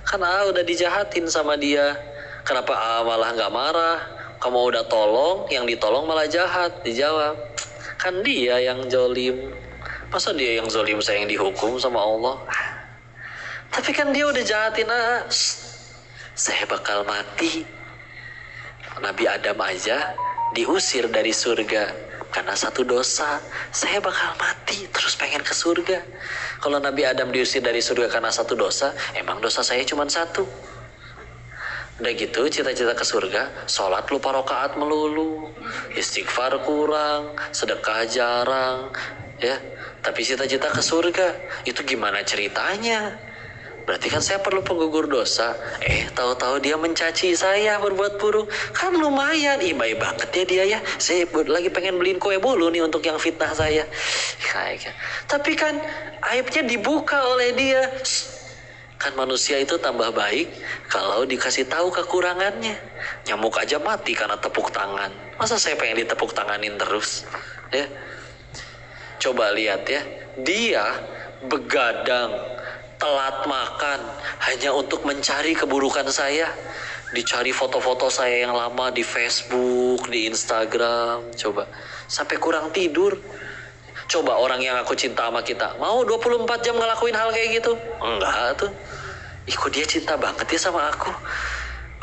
Speaker 1: kan udah dijahatin sama dia, kenapa malah nggak marah? Kamu udah tolong, yang ditolong malah jahat. Dijawab, kan dia yang zolim. Masa dia yang zolim, saya yang dihukum sama Allah? Tapi kan dia udah jahatin, saya bakal mati. Nabi Adam aja diusir dari surga karena satu dosa. Saya bakal mati terus pengen ke surga. Kalau Nabi Adam diusir dari surga karena satu dosa, emang dosa saya cuma satu. Udah gitu cita-cita ke surga, sholat lupa rakaat melulu, istighfar kurang, sedekah jarang, ya. Tapi cita-cita ke surga, itu gimana ceritanya? Berarti kan saya perlu penggugur dosa. Tahu-tahu dia mencaci saya berbuat buruk. Kan lumayan, baik banget ya dia ya. Saya lagi pengen beliin kue bolu nih untuk yang fitnah saya. Tapi kan aibnya dibuka oleh dia. Kan manusia itu tambah baik kalau dikasih tahu kekurangannya. Nyamuk aja mati karena tepuk tangan. Masa saya pengen ditepuk tanganin terus? Ya. Coba lihat ya, dia begadang, telat makan hanya untuk mencari keburukan saya. Dicari foto-foto saya yang lama di Facebook, di Instagram, coba. Sampai kurang tidur. Coba orang yang aku cinta sama kita, mau 24 jam ngelakuin hal kayak gitu? Enggak tuh. Kok dia cinta banget ya sama aku?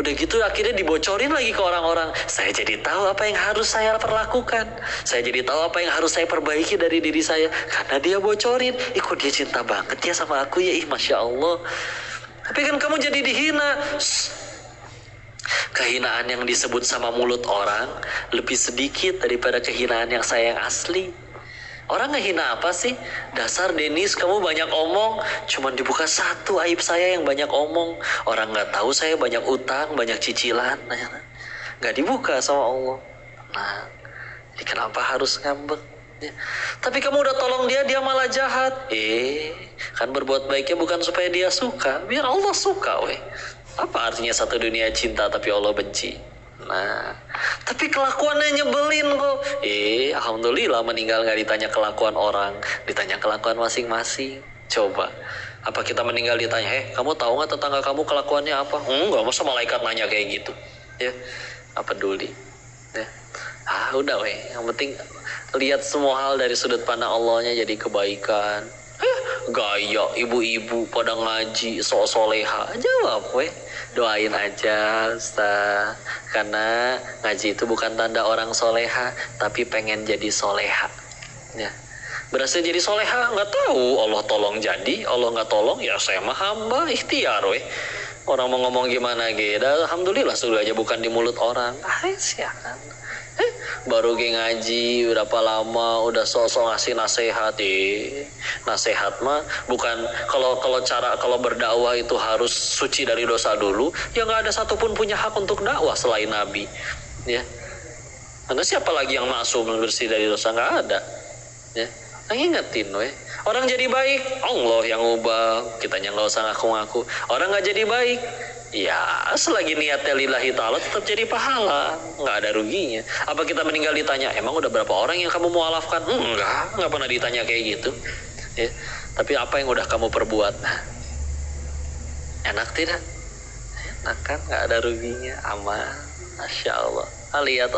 Speaker 1: Udah gitu akhirnya dibocorin lagi ke orang-orang. Saya jadi tahu apa yang harus saya perlakukan. Saya jadi tahu apa yang harus saya perbaiki dari diri saya. Karena dia bocorin. Kok dia cinta banget ya sama aku ya. Masya Allah. Tapi kan kamu jadi dihina. Kehinaan yang disebut sama mulut orang lebih sedikit daripada kehinaan yang saya yang asli. Orang ngehina apa sih? Dasar Denis, kamu banyak omong. Cuman dibuka satu aib saya yang banyak omong. Orang nggak tahu saya banyak utang, banyak cicilan. Nggak dibuka sama Allah. Nah, jadi kenapa harus ngambek? Ya. Tapi kamu udah tolong dia, dia malah jahat. Kan berbuat baiknya bukan supaya dia suka, biar Allah suka, weh. Apa artinya satu dunia cinta tapi Allah benci? Nah, tapi kelakuannya nyebelin kok. Alhamdulillah meninggal nggak ditanya kelakuan orang, ditanya kelakuan masing-masing. Coba, apa kita meninggal ditanya, kamu tahu nggak tetangga kamu kelakuannya apa? Enggak, masa malaikat nanya kayak gitu? Ya, apa peduli? Ya. Udah weh. Yang penting lihat semua hal dari sudut pandang Allahnya jadi kebaikan. Gaya ibu-ibu pada ngaji sok soleha, jawab weh. Doain aja Ustaz, karena ngaji itu bukan tanda orang soleha, tapi pengen jadi soleha. Ya, berhasil jadi soleha nggak tahu, Allah tolong jadi, Allah nggak tolong ya saya mah hamba ikhtiar weh. Orang mau ngomong gimana gitu, alhamdulillah sudah aja bukan di mulut orang. Siakan. Baru ngaji berapa lama udah sok-sok ngasih nasihat. Nasihat mah bukan kalau berdakwah itu harus suci dari dosa dulu, ya nggak ada satupun punya hak untuk dakwah selain Nabi, ya. Karena siapa lagi yang maksum bersih dari dosa? Nggak ada, ya. Ingetin weh. Orang jadi baik, Allah yang ubah, kitanya nggak usah ngaku-ngaku. Orang nggak jadi baik, ya selagi niatnya lillahi ta'ala tetap jadi pahala, nggak ada ruginya. Apa kita meninggal ditanya, emang udah berapa orang yang kamu mualafkan? Nggak pernah ditanya kayak gitu, ya. Tapi apa yang udah kamu perbuat? Enak tidak? Enak kan, nggak ada ruginya, aman. Masya Allah. Lihat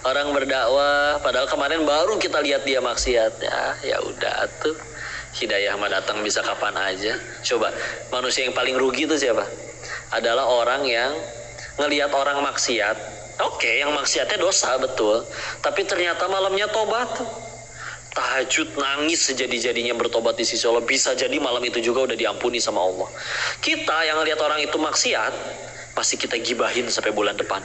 Speaker 1: orang berdakwah, padahal kemarin baru kita lihat dia maksiat. Ya udah tuh, hidayah mah datang bisa kapan aja. Coba, manusia yang paling rugi itu siapa? Adalah orang yang ngelihat orang maksiat. Oke, yang maksiatnya dosa betul, tapi ternyata malamnya tobat, tahajud, nangis sejadi-jadinya bertobat di sisi Allah. Bisa jadi malam itu juga udah diampuni sama Allah. Kita yang ngelihat orang itu maksiat, pasti kita gibahin sampai bulan depan.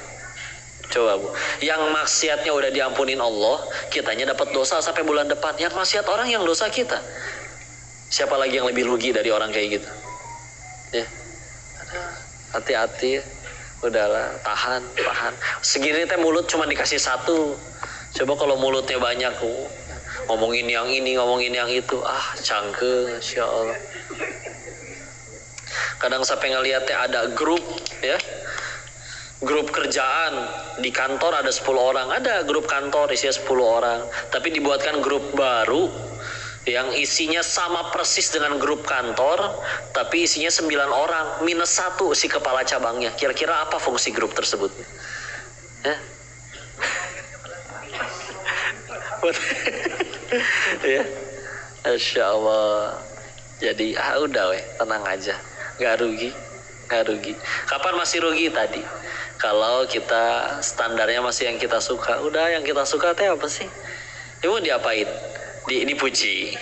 Speaker 1: Coba Bu, yang maksiatnya udah diampunin Allah, kitanya dapat dosa sampai bulan depan. Yang maksiat orang yang dosa kita. Siapa lagi yang lebih rugi dari orang kayak gitu? Ya, hati-hati. Udahlah, tahan. Segini teh mulut cuma dikasih satu. Coba kalau mulutnya banyak, ngomongin yang ini, ngomongin yang itu, cangke, Masya Allah. Kadang sampai ngeliatnya ada grup, ya. Grup kerjaan di kantor ada 10 orang, ada grup kantor isinya 10 orang, tapi dibuatkan grup baru yang isinya sama persis dengan grup kantor, tapi isinya 9 orang, minus 1 si kepala cabangnya. Kira-kira apa fungsi grup tersebut? Ya? Ya, Masya Allah. Jadi udah weh, tenang aja, nggak rugi. Kapan masih rugi tadi? Kalau kita standarnya masih yang kita suka. Udah, yang kita suka teh apa sih? Ibu diapain? Dipuji.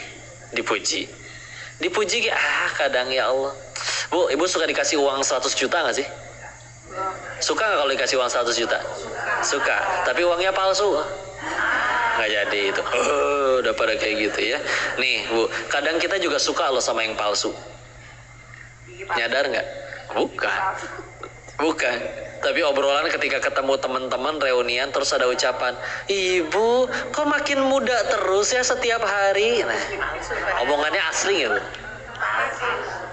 Speaker 1: Kadang ya Allah. Bu, ibu suka dikasih uang 100 juta gak sih? Suka gak kalau dikasih uang 100 juta? Suka. Tapi uangnya palsu. Gak jadi itu. Udah pada kayak gitu ya. Nih Bu, kadang kita juga suka loh sama yang palsu. Nyadar gak? Bukan. Tapi obrolan ketika ketemu teman-teman reunian terus ada ucapan, Ibu kok makin muda terus ya setiap hari. Nah, omongannya asli gitu.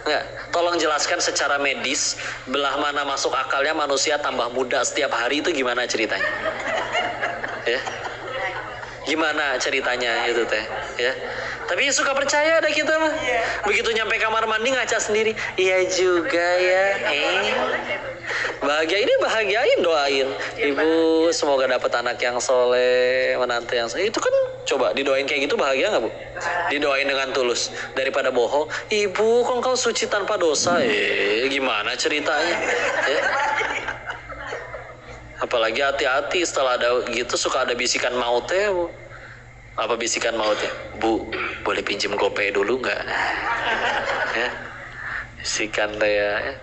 Speaker 1: Nggak, tolong jelaskan secara medis belah mana masuk akalnya manusia tambah muda setiap hari itu gimana ceritanya? Ya. Gimana ceritanya itu teh? Ya. Tapi suka percaya ada kita mah. Begitu nyampe kamar mandi ngaca sendiri. Iya juga ya. Bahagiain doain. Ibu semoga dapat anak yang soleh, menantu yang soleh. Itu kan coba didoain kayak gitu bahagia nggak Bu? Didoain dengan tulus daripada bohong. Ibu kok kau suci tanpa dosa? Gimana ceritanya? Ya. Apalagi hati-hati setelah ada gitu suka ada bisikan mautnya Bu. Apa bisikan mautnya? Bu, boleh pinjem gopay dulu nggak? Ya, bisikan ya.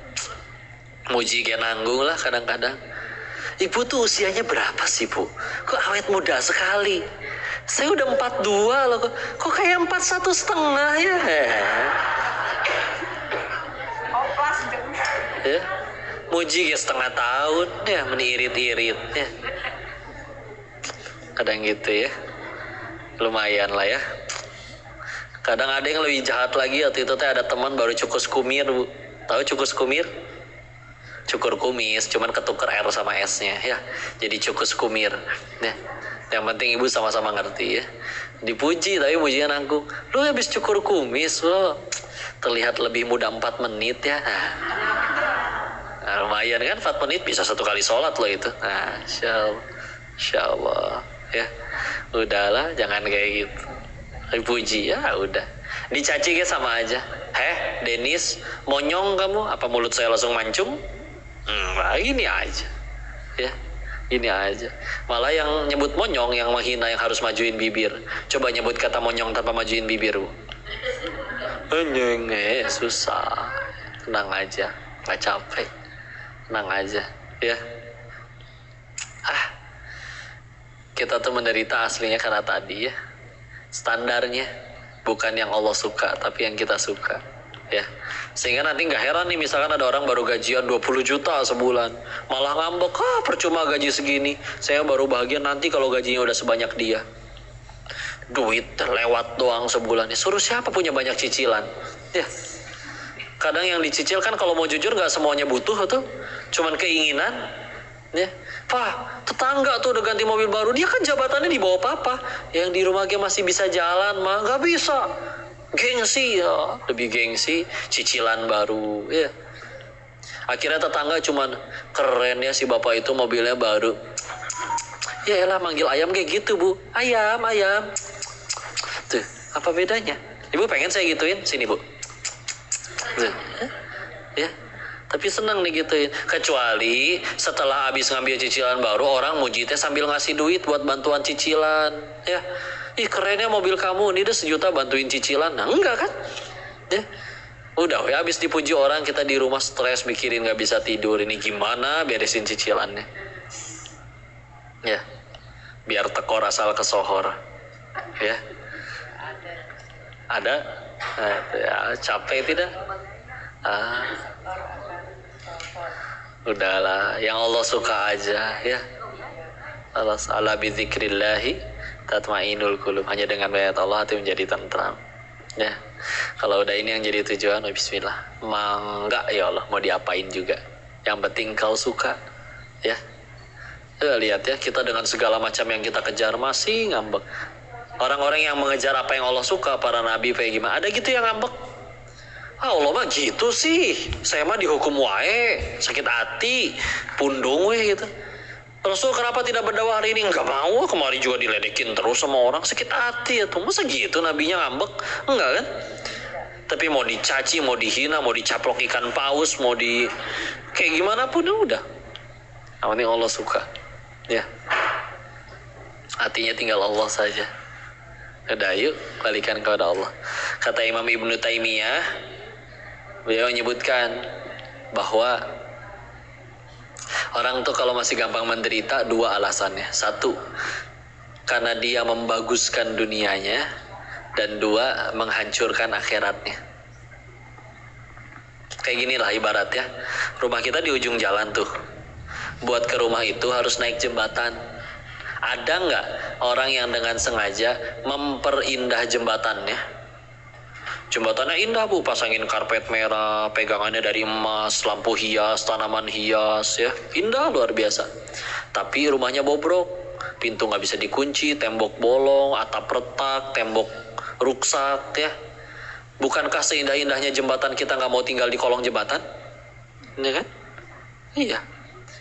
Speaker 1: Muji kayak nanggung lah kadang-kadang. Ibu tuh usianya berapa sih Bu? Kok awet muda sekali? Saya udah 4,2 loh, kok kayak 41,5 ya?
Speaker 2: Oplas dong.
Speaker 1: Ya, muji ya setengah tahun ya, menirit-irit ya. Kadang gitu ya, lumayan lah ya. Kadang ada yang lebih jahat lagi. Waktu itu teh ada teman baru cukus kumir, Bu. Tahu cukus kumir? Cukur kumis, cuman ketuker R sama S-nya ya. Jadi cukus kumir. Ya. Yang penting ibu sama-sama ngerti ya. Dipuji tapi mujinya nanggung. Lu habis cukur kumis, lo terlihat lebih muda 4 menit ya. Nah, lumayan kan 4 menit bisa 1 kali sholat lo itu. Nah, insya Allah ya. Udahlah, jangan kayak gitu. Dipuji ya udah. Dicaci kayak sama aja. Denis, monyong kamu? Apa mulut saya langsung mancung? Nah, ini aja ya, ini aja. Malah yang nyebut monyong yang menghina, yang harus majuin bibir. Coba nyebut kata monyong tanpa majuin bibir, Bu. Susah. Tenang aja, nggak capek. Tenang aja ya. Kita tuh menderita aslinya karena tadi ya, standarnya bukan yang Allah suka tapi yang kita suka ya. Sehingga nanti nggak heran nih, misalkan ada orang baru gajian 20 juta sebulan, malah ngambek, percuma gaji segini, saya baru bahagia nanti kalau gajinya udah sebanyak dia. Duit lewat doang sebulan, suruh siapa punya banyak cicilan ya. Kadang yang dicicil kan kalau mau jujur nggak semuanya butuh tuh, cuman keinginan ya. Pak, tetangga tuh udah ganti mobil baru, dia kan jabatannya di bawah papa, yang di rumahnya masih bisa jalan mah nggak bisa. Gengsi ya, lebih gengsi, cicilan baru ya. Akhirnya tetangga cuman, keren ya si bapak itu mobilnya baru. Ya elah, manggil ayam kayak gitu, Bu. Ayam. Tuh, apa bedanya? Ibu pengen saya gituin? Sini, Bu. Tuh. Ya. Tapi senang nih gituin. Kecuali setelah habis ngambil cicilan baru, orang muji teh sambil ngasih duit buat bantuan cicilan ya. Ih, kerennya mobil kamu, ini udah 1 juta bantuin cicilan. Nah, enggak kan ya. Udah ya, habis dipuji orang, kita di rumah stres mikirin nggak bisa tidur, ini gimana beresin cicilannya ya, biar tekor asal kesohor ya. Ada ya, capek tidak? Udahlah, yang Allah suka aja ya. Ala bidzikrillahi tatmainul qulub. Hanya dengan ayat Allah hati menjadi tentram ya. Kalau udah ini yang jadi tujuan, bismillah, mangga ya Allah, mau diapain juga, yang penting kau suka ya. Lihat ya, kita dengan segala macam yang kita kejar masih ngambek. Orang-orang yang mengejar apa yang Allah suka, para nabi kayak gimana, ada gitu yang ngambek. Allah mah gitu sih, saya mah dihukum wae, sakit hati, pundung weh gitu. Rasul kenapa tidak berdakwah hari ini? Enggak mau, kemarin juga diledekin terus sama orang, sakit hati ya tuh. Masa gitu nabinya ngambek? Enggak kan? Tapi mau dicaci, mau dihina, mau dicaplok ikan paus, mau di kayak gimana pun udah. Yang penting Allah suka ya. Hatinya tinggal Allah saja. Udah, yuk balikan kepada Allah. Kata Imam Ibnu Taimiyah, beliau menyebutkan bahwa orang tuh kalau masih gampang menderita 2 alasannya. 1, karena dia membaguskan dunianya, dan 2, menghancurkan akhiratnya. Kayak ginilah ibarat ya, rumah kita di ujung jalan tuh. Buat ke rumah itu harus naik jembatan. Ada nggak orang yang dengan sengaja memperindah jembatannya? Jembatannya indah, Bu, pasangin karpet merah, pegangannya dari emas, lampu hias, tanaman hias ya, indah luar biasa. Tapi rumahnya bobrok, pintu nggak bisa dikunci, tembok bolong, atap retak, tembok rusak ya. Bukankah seindah-indahnya jembatan kita nggak mau tinggal di kolong jembatan? Ya kan? Iya,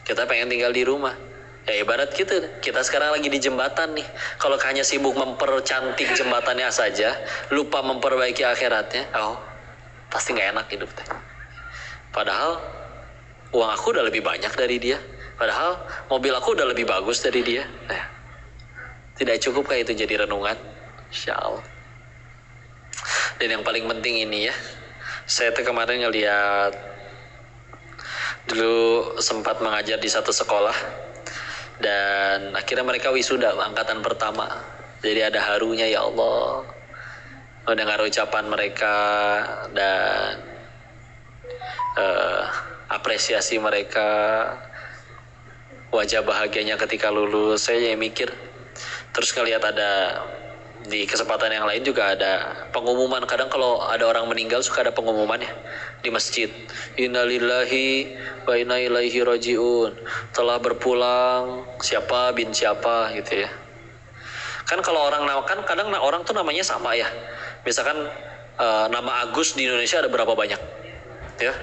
Speaker 1: kita pengen tinggal di rumah. Ya ibarat gitu, kita sekarang lagi di jembatan nih. Kalau hanya sibuk mempercantik jembatannya saja, lupa memperbaiki akhiratnya, pasti nggak enak hidup teh. Padahal uang aku udah lebih banyak dari dia. Padahal mobil aku udah lebih bagus dari dia. Tidak cukup kayak itu jadi renungan? Insya Allah. Dan yang paling penting ini ya, saya tuh kemarin ngeliat, dulu sempat mengajar di satu sekolah, dan akhirnya mereka wisuda angkatan pertama Jadi ada harunya ya Allah mendengar ucapan mereka dan apresiasi mereka, wajah bahagianya ketika lulus. Saya mikir, terus ngelihat ada di kesempatan yang lain juga ada pengumuman. Kadang kalau ada orang meninggal suka ada pengumuman ya di masjid, innalillahi wa inna ilaihi rajiun, telah berpulang siapa bin siapa gitu ya. Kan kalau orang kan kadang orang tuh namanya sama ya, misalkan nama Agus di Indonesia ada berapa banyak ya,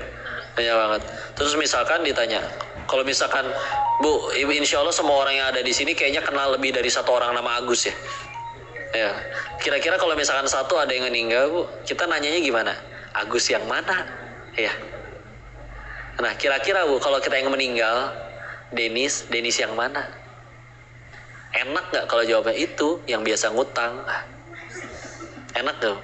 Speaker 1: banyak banget. Terus misalkan ditanya, kalau misalkan Bu, insya Allah semua orang yang ada di sini kayaknya kenal lebih dari satu orang nama Agus ya. Ya, kira-kira kalau misalkan satu ada yang meninggal, Bu, kita nanyanya gimana? Agus yang mana? Ya. Nah, kira-kira Bu, kalau kita yang meninggal, Denis yang mana? Enak nggak kalau jawabnya itu yang biasa ngutang? Enak tuh.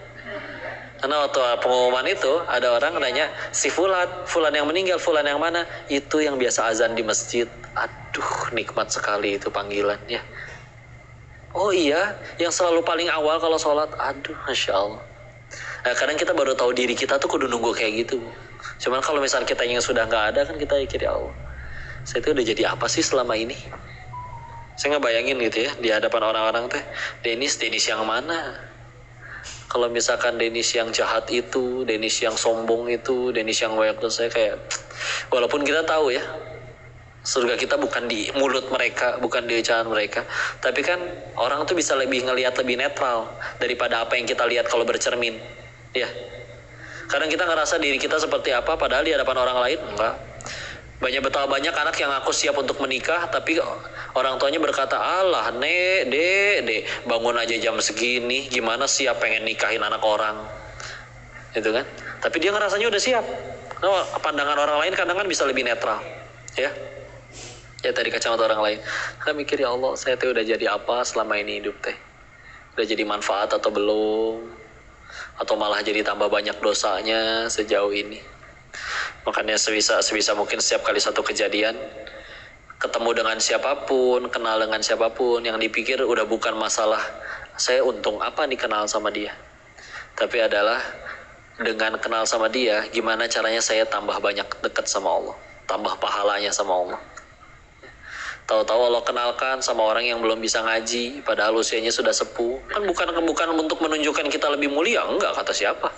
Speaker 1: Karena waktu pengumuman itu ada orang nanya, si Fulan yang meninggal, Fulan yang mana? Itu yang biasa azan di masjid. Aduh, nikmat sekali itu panggilan ya. Oh iya, yang selalu paling awal kalau sholat. Aduh, Masya Allah. Nah, kadang kita baru tahu diri kita tuh kudu nunggu kayak gitu. Cuman kalau misalnya kita yang sudah nggak ada, kan kita mikir, ya Allah, saya tuh udah jadi apa sih selama ini? Saya ngebayangin gitu ya, di hadapan orang-orang teh, Denis yang mana? Kalau misalkan Denis yang jahat itu, Denis yang sombong itu, Denis yang banyak dosa, saya kayak, walaupun kita tahu ya, surga kita bukan di mulut mereka, bukan di ucapan mereka, tapi kan orang tuh bisa lebih ngelihat lebih netral daripada apa yang kita lihat kalau bercermin, ya. Kadang kita ngerasa diri kita seperti apa, padahal di hadapan orang lain enggak. Betapa banyak anak yang aku siap untuk menikah, tapi orang tuanya berkata, alah dek, bangun aja jam segini, gimana siap pengen nikahin anak orang, gitu kan? Tapi dia ngerasanya udah siap. Nah, pandangan orang lain kadang kan bisa lebih netral, ya. Ya dari kacamata orang lain. Saya mikir, ya Allah, saya tuh udah jadi apa selama ini hidup teh? Udah jadi manfaat atau belum? Atau malah jadi tambah banyak dosanya sejauh ini? Makanya sebisa mungkin setiap kali satu kejadian, ketemu dengan siapapun, kenal dengan siapapun, yang dipikir udah bukan masalah saya untung apa nih kenal sama dia, tapi adalah dengan kenal sama dia, gimana caranya saya tambah banyak dekat sama Allah, tambah pahalanya sama Allah. Tahu-tahu Allah kenalkan sama orang yang belum bisa ngaji, padahal usianya sudah sepuh. Kan bukan untuk menunjukkan kita lebih mulia, enggak kata siapa.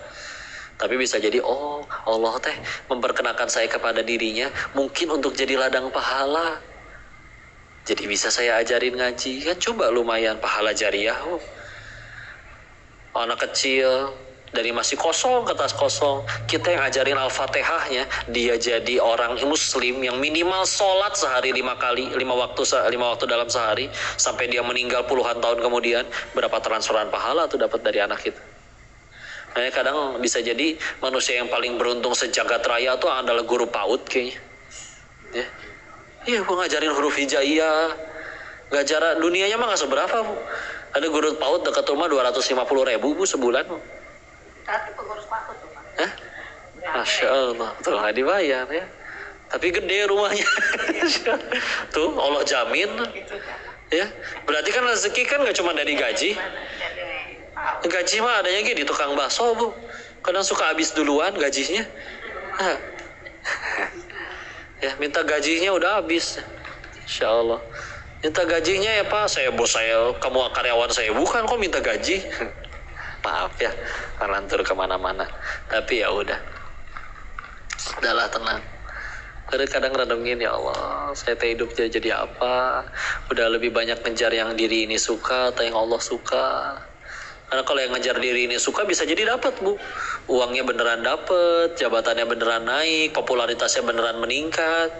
Speaker 1: Tapi bisa jadi, oh Allah teh memperkenalkan saya kepada dirinya, mungkin untuk jadi ladang pahala. Jadi bisa saya ajarin ngaji, kan coba lumayan pahala jariah. Oh. Anak kecil dari masih kosong ke tas kosong, kita yang ajarin Al-Fatihahnya, dia jadi orang muslim yang minimal sholat sehari 5 waktu dalam sehari, sampai dia meninggal puluhan tahun kemudian, berapa transferan pahala tuh dapat dari anak itu. Nah, kadang bisa jadi manusia yang paling beruntung sejagat raya tuh adalah guru PAUD kayaknya. Ya. Iya, gue ngajarin huruf hijaiyah. Ngajar dunianya mah gak seberapa, Bu. Ada guru PAUD dekat rumah 250.000, Bu, sebulan, Bu.
Speaker 2: Tapi pengurus PAUD tuh, Pak.
Speaker 1: Hah? Masya Allah, tuh gak dibayar ya. Tapi gede rumahnya. Tuh, Allah jamin. Ya, berarti kan rezeki kan gak cuma dari gaji. Gaji mah adanya di tukang bakso, Bu. Kadang suka habis duluan gajinya. Ya, minta gajinya udah habis. Insya Allah. Minta gajinya ya Pak, bos saya, kamu karyawan saya, bukan kok minta gaji. Maaf ya, lantur kemana-mana. Tapi ya udah. Udahlah, tenang. Kadang renungin, ya Allah, saya hidup jadi apa? Udah lebih banyak ngejar yang diri ini suka atau yang Allah suka? Karena kalau yang ngejar diri ini suka bisa jadi dapat, Bu. Uangnya beneran dapat, jabatannya beneran naik, popularitasnya beneran meningkat.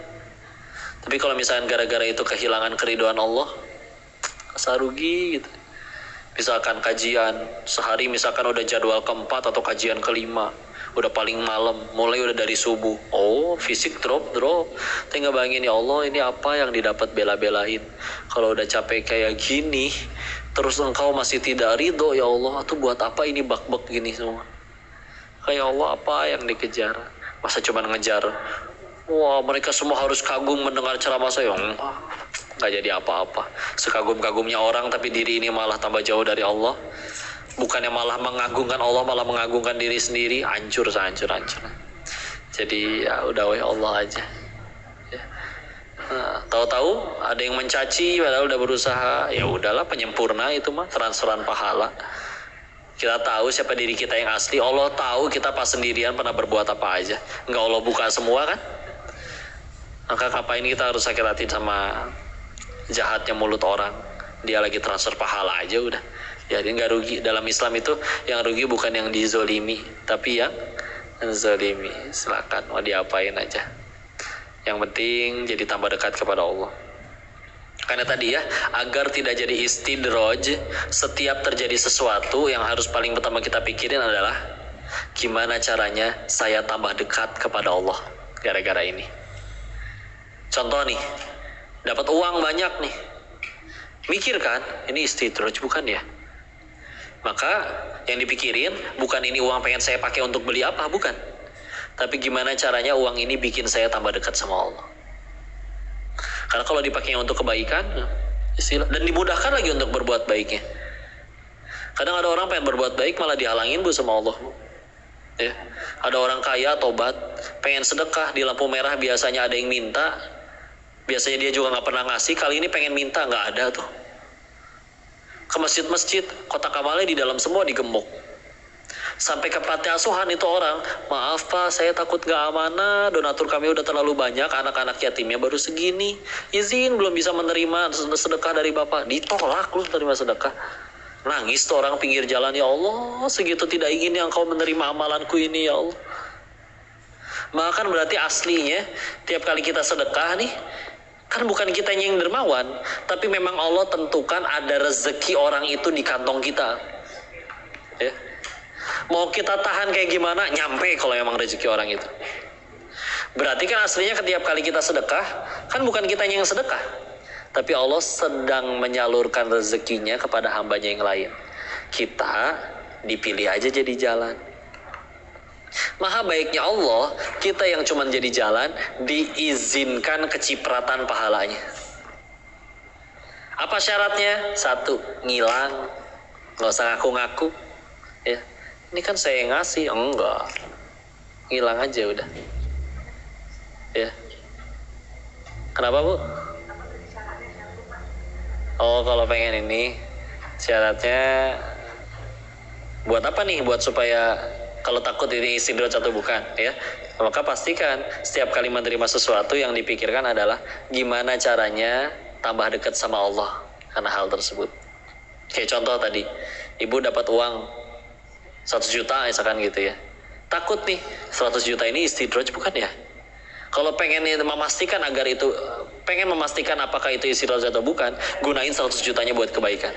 Speaker 1: Tapi kalau misalkan gara-gara itu kehilangan keriduan Allah, rasa rugi gitu. Misalkan kajian sehari, misalkan udah jadwal keempat atau kajian kelima, udah paling malam, mulai udah dari subuh. Oh, fisik drop. Tinggal bayangin, ya Allah, ini apa yang didapat bela-belain. Kalau udah capek kayak gini, terus engkau masih tidak ridho, ya Allah, tuh buat apa ini bak-bak gini semua? Kayak Allah, apa yang dikejar? Masa cuma ngejar, wah mereka semua harus kagum mendengar ceramah saya? nggak jadi apa-apa. Sekagum-kagumnya orang tapi diri ini malah tambah jauh dari Allah. Bukannya malah mengagungkan Allah, malah mengagungkan diri sendiri, hancur sehancur-hancur. Jadi ya udah Allah aja. Ya. Nah, tahu-tahu ada yang mencaci padahal udah berusaha, ya udahlah, penyempurna itu mah, transferan pahala. Kita tahu siapa diri kita yang asli. Allah tahu kita pas sendirian pernah berbuat apa aja. Enggak Allah buka semua kan? Maka ngapain kita harus sakit hati sama jahatnya mulut orang? Dia lagi transfer pahala aja udah. Jadi nggak rugi. Dalam Islam itu yang rugi bukan yang dizolimi, tapi yang zolimi. Silakan mau diapain aja. Yang penting jadi tambah dekat kepada Allah. Karena tadi ya, agar tidak jadi istidraj, setiap terjadi sesuatu yang harus paling pertama kita pikirin adalah gimana caranya saya tambah dekat kepada Allah gara-gara ini. Contoh nih, dapat uang banyak nih, mikir kan, ini istidraj bukan ya? Maka yang dipikirin bukan ini uang pengen saya pakai untuk beli apa, bukan. Tapi gimana caranya uang ini bikin saya tambah dekat sama Allah. Karena kalau dipakai untuk kebaikan, dan dimudahkan lagi untuk berbuat baiknya. Kadang ada orang pengen berbuat baik malah dihalangin bu sama Allah. Ya. Ada orang kaya tobat, pengen sedekah di lampu merah biasanya ada yang minta, biasanya dia juga nggak pernah ngasih, kali ini pengen minta nggak ada tuh. Ke masjid-masjid, kotak amalnya di dalam semua digembok. Sampai ke panti asuhan itu orang, maaf pak saya takut gak amanah, donatur kami udah terlalu banyak, anak-anak yatimnya baru segini, izin belum bisa menerima sedekah dari bapak. Ditolak lu menerima sedekah. Nangis tuh orang pinggir jalan, ya Allah segitu tidak ingin yang kau menerima amalanku ini ya Allah. Maka kan berarti aslinya tiap kali kita sedekah nih, kan bukan kita yang dermawan, tapi memang Allah tentukan ada rezeki orang itu di kantong kita. Ya. Mau kita tahan kayak gimana, nyampe kalau emang rezeki orang itu. Berarti kan aslinya setiap kali kita sedekah, kan bukan kita yang sedekah, tapi Allah sedang menyalurkan rezekinya kepada hambanya yang lain. Kita dipilih aja jadi jalan. Maha baiknya Allah, kita yang cuma jadi jalan, diizinkan kecipratan pahalanya. Apa syaratnya? 1, ngilang, nggak usah ngaku-ngaku. Ya. Ini kan saya yang ngasih, enggak, hilang aja udah. Ya. Kenapa bu? Oh kalau pengen ini syaratnya buat apa nih? Buat supaya kalau takut ini istidraj atau bukan, ya. Maka pastikan setiap kali menerima sesuatu yang dipikirkan adalah gimana caranya tambah dekat sama Allah karena hal tersebut. Kayak contoh tadi, ibu dapat uang 100 juta misalkan gitu ya. Takut nih 100 juta ini istidraj bukan ya? Kalau pengen memastikan agar itu, pengen memastikan apakah itu istidraj atau bukan, gunain 100 jutanya buat kebaikan.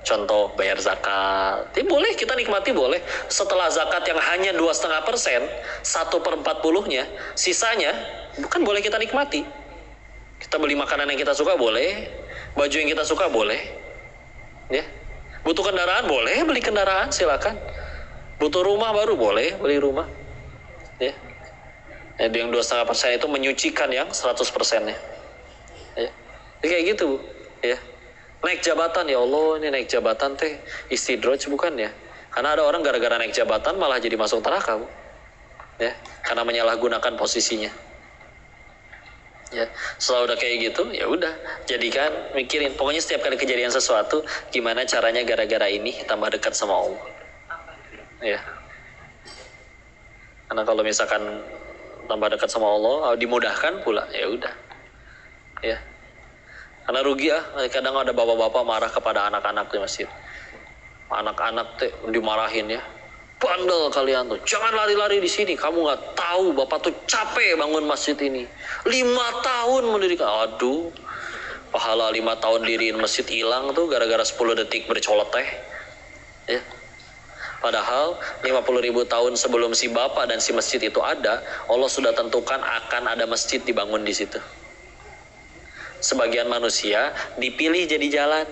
Speaker 1: Contoh bayar zakat, boleh kita nikmati boleh. Setelah zakat yang hanya 2,5%, 1/40-nya, sisanya bukan boleh kita nikmati. Kita beli makanan yang kita suka boleh, baju yang kita suka boleh, ya. Butuh kendaraan boleh beli kendaraan, silakan. Butuh rumah baru boleh beli rumah, ya. Yang 2,5% itu menyucikan yang 100%-nya, ya. Jadi kayak gitu, ya. Naik jabatan, ya Allah ini naik jabatan teh istidraj bukan ya? Karena ada orang gara-gara naik jabatan malah jadi masuk neraka, bu. Ya, karena menyalahgunakan posisinya. Ya, setelah udah kayak gitu, ya udah, jadikan mikirin. Pokoknya setiap kali kejadian sesuatu, gimana caranya gara-gara ini tambah dekat sama Allah. Ya. Karena kalau misalkan tambah dekat sama Allah, dimudahkan pula, ya udah. Ya. Karena rugi ya, kadang ada bapak-bapak marah kepada anak-anak di masjid. Anak-anak tuh dimarahin ya. Bandel kalian tuh, jangan lari-lari di sini. Kamu nggak tahu, bapak tuh capek bangun masjid ini. 5 tahun mendirikan. Aduh, pahala 5 tahun diriin masjid hilang tuh gara-gara 10 detik bercoloteh. Ya. Padahal 50.000 tahun sebelum si bapak dan si masjid itu ada, Allah sudah tentukan akan ada masjid dibangun di situ. Sebagian manusia dipilih jadi jalan.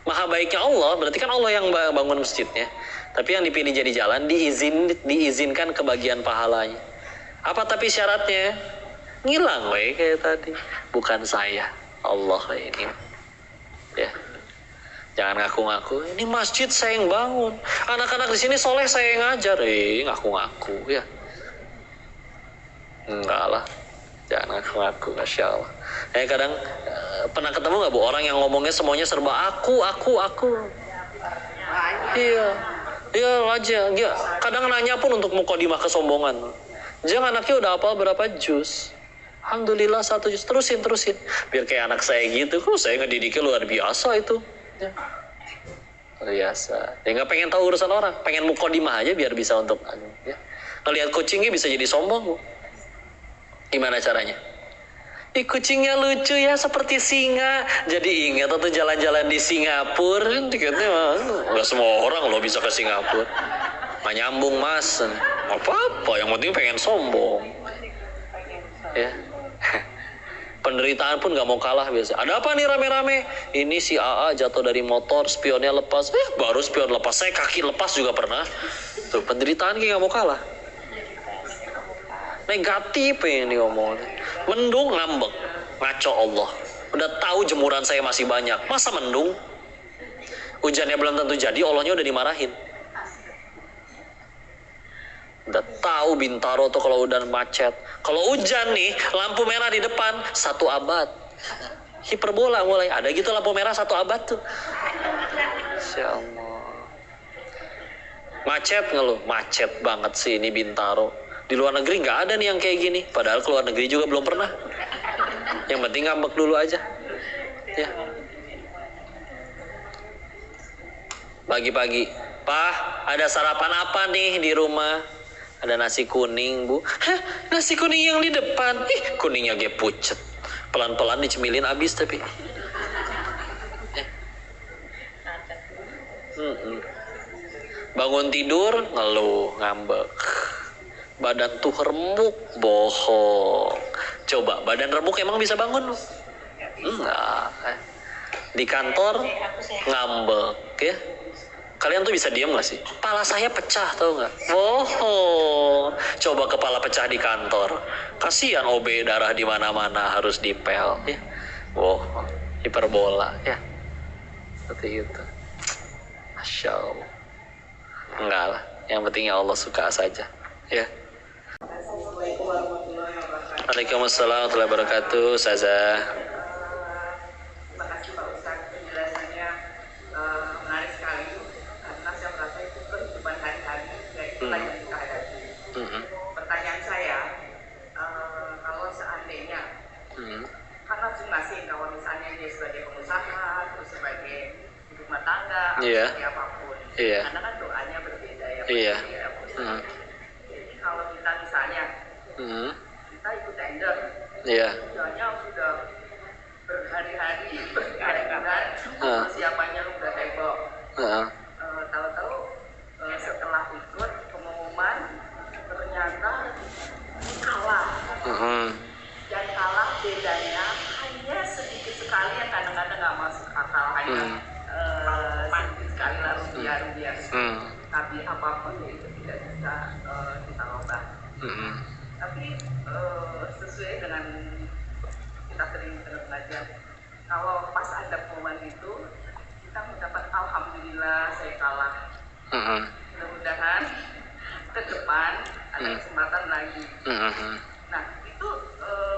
Speaker 1: Maha baiknya Allah, berarti kan Allah yang bangun masjidnya. Tapi yang dipilih jadi jalan diizinkan kebagian pahalanya. Apa tapi syaratnya? Ngilang we kayak tadi. Bukan saya, Allah ini. Ya. Jangan ngaku-ngaku, ini masjid saya yang bangun. Anak-anak di sini soleh saya yang ngajar. Ngaku-ngaku ya. Enggak lah. Jangan ngaku-ngaku, Masya Allah. Kadang pernah ketemu nggak Bu orang yang ngomongnya semuanya serba aku. Iya aja. Ya. Kadang nanya pun untuk mukodimah kesombongan. Jangan anaknya udah hafal berapa juz. Alhamdulillah 1 juz. Terusin. Biar kayak anak saya gitu. Saya ngedidiknya luar biasa itu. Ya. Luar biasa. Nggak pengen tahu urusan orang. Pengen mukodimah aja biar bisa untuk. Ya. Ngelihat kucingnya bisa jadi sombong Bu. Gimana caranya? Kucingnya lucu ya seperti singa. Jadi ingat waktu jalan-jalan di Singapura. Tiketnya nggak semua orang loh bisa ke Singapura. Nggak nyambung mas. Apa-apa yang penting pengen sombong. Ya. Penderitaan pun nggak mau kalah biasa. Ada apa nih rame-rame? Ini si AA jatuh dari motor, spionnya lepas. Baru spion lepas. Saya kaki lepas juga pernah. Tuh penderitaan kayak nggak mau kalah. Negatif yang diomongin. Mendung ngambek, ngaco Allah. Udah tahu jemuran saya masih banyak, masa mendung? Hujannya belum tentu jadi, Allahnya udah dimarahin. Udah tahu Bintaro tuh kalau udah macet. Kalau hujan nih, lampu merah di depan 1 abad. Hiperbola mulai ada gitu lampu merah 1 abad tuh. Insya Allah. Macet nggak lo? Macet banget sih ini Bintaro. Di luar negeri nggak ada nih yang kayak gini. Padahal ke luar negeri juga belum pernah. Yang penting ngambek dulu aja. Ya. Pagi-pagi, Pak, ada sarapan apa nih di rumah? Ada nasi kuning, Bu. Hah? Nasi kuning yang di depan? Kuningnya ge pucet. Pelan-pelan dicemilin abis tapi. Bangun tidur, ngeluh, ngambek. Badan tuh remuk, bohong. Coba, badan remuk emang bisa bangun? Enggak. Di kantor, ngambek ya. Kalian tuh bisa diam gak sih? Kepala saya pecah tau gak? Bohong. Coba kepala pecah di kantor. Kasihan OB darah di mana-mana harus dipel ya. Bohong. Hiperbola ya. Seperti itu. Masya Allah. Enggak lah. Yang pentingnya Allah suka saja ya. Waalaikumsalam warahmatullahi wabarakatuh. Ustazah.
Speaker 2: Terima kasih Pak Ustadz, penjelasannya menarik sekali karena saya merasa itu kehidupan hari-hari dan kita yang kita hadapi. Pertanyaan saya, kalau seandainya karena masing-masing kalau misalnya dia sebagai pengusaha atau sebagai ibu rumah tangga atau sebagai apapun, karena kan doanya berbeda ya. Jadi kalau kita misalnya kita ikut tender, doanya sudah berhari-hari, berbulan-bulan, persiapannya udah heboh. Tahu-tahu setelah ikut pengumuman ternyata kalah. Dan kalah bedanya hanya sedikit sekali yang kadang-kadang nggak masuk akal, hanya sedikit sekali lah rupiah. Tapi apapun itu tidak bisa kita ubah. Tapi sesuai dengan kita sering belajar, kalau pas ada momen itu kita mendapat alhamdulillah saya kalah. Mudah-mudahan ke depan ada kesempatan lagi. Nah itu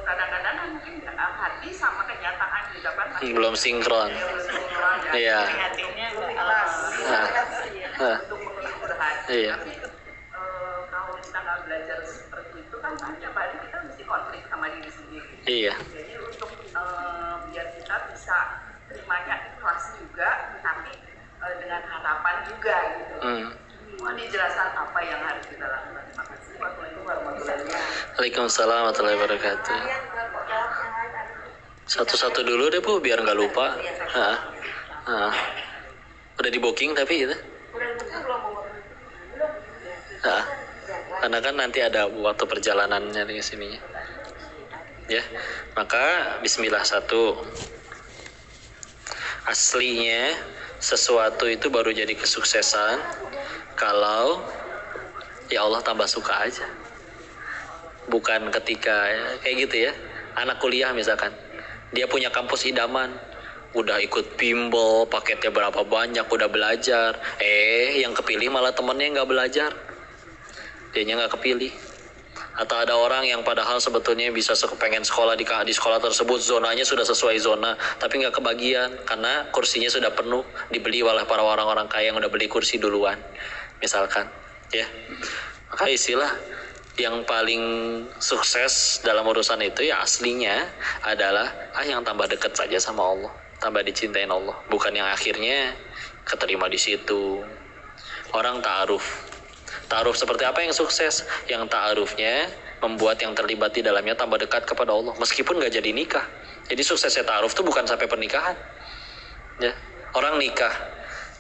Speaker 2: kadang-kadang mungkin hati sama kenyataan juga kan
Speaker 1: belum sinkron. Iya.
Speaker 2: Hatinya ikhlas untuk menghibur hati. Tapi kalau kita nggak belajar seperti itu kan banyak kali kita mesti konflik sama diri sendiri.
Speaker 1: Iya.
Speaker 2: Jadi untuk biar kita bisa terimanya ikhlas juga, tapi dengan harapan juga gitu. Mohon dijelaskan apa yang harus kita lakukan. Terima kasih. Wassalamualaikum warahmatullahi wabarakatuh.
Speaker 1: Waalaikumsalam warahmatullahi wabarakatuh. Satu-satu dulu deh Bu, biar nggak lupa. Udah di booking tapi gitu. Karena kan nanti ada waktu perjalanannya di sininya. Ya, maka Bismillah 1. Aslinya sesuatu itu baru jadi kesuksesan kalau ya Allah tambah suka aja. bukan ketika kayak gitu ya. Anak kuliah misalkan, dia punya kampus idaman, udah ikut bimbel, paketnya berapa banyak, udah belajar, yang kepilih malah temennya nggak belajar, dianya nggak kepilih. Atau ada orang yang padahal sebetulnya bisa pengen sekolah di sekolah tersebut, zonanya sudah sesuai zona, tapi nggak kebagian karena kursinya sudah penuh, dibeli oleh para orang-orang kaya yang udah beli kursi duluan, misalkan, ya. Maka istilah yang paling sukses dalam urusan itu ya aslinya adalah yang tambah dekat saja sama Allah, tambah dicintain Allah, bukan yang akhirnya keterima di situ. Orang ta'aruf seperti apa yang sukses? Yang ta'arufnya membuat yang terlibat di dalamnya tambah dekat kepada Allah, meskipun gak jadi nikah. Jadi suksesnya ta'aruf itu bukan sampai pernikahan, ya. Orang nikah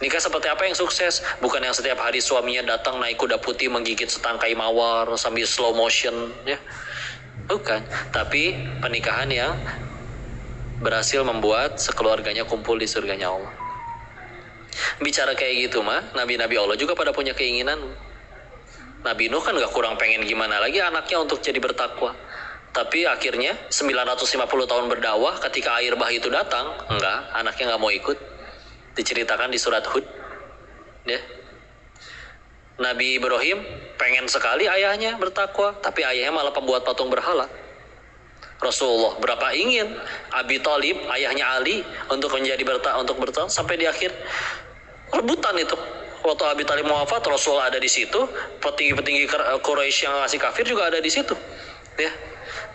Speaker 1: seperti apa yang sukses? Bukan yang setiap hari suaminya datang naik kuda putih menggigit setangkai mawar sambil slow motion, ya. Bukan. Tapi pernikahan yang berhasil membuat sekeluarganya kumpul di surganya Allah. Bicara kayak gitu mah, nabi-nabi Allah juga pada punya keinginan. Nabi Nuh kan gak kurang pengen gimana lagi anaknya untuk jadi bertakwa. Tapi akhirnya 950 tahun berdakwah, ketika air bah itu datang, enggak, anaknya gak mau ikut. Diceritakan di surat Hud, ya. Nabi Ibrahim pengen sekali ayahnya bertakwa, tapi ayahnya malah pembuat patung berhala. Rasulullah berapa ingin Abi Thalib, ayahnya Ali, untuk menjadi bertakwa, sampai di akhir rebutan itu. Waktu Abi Thalib wafat, Rasul ada di situ, petinggi-petinggi Quraisy yang masih kafir juga ada di situ, ya.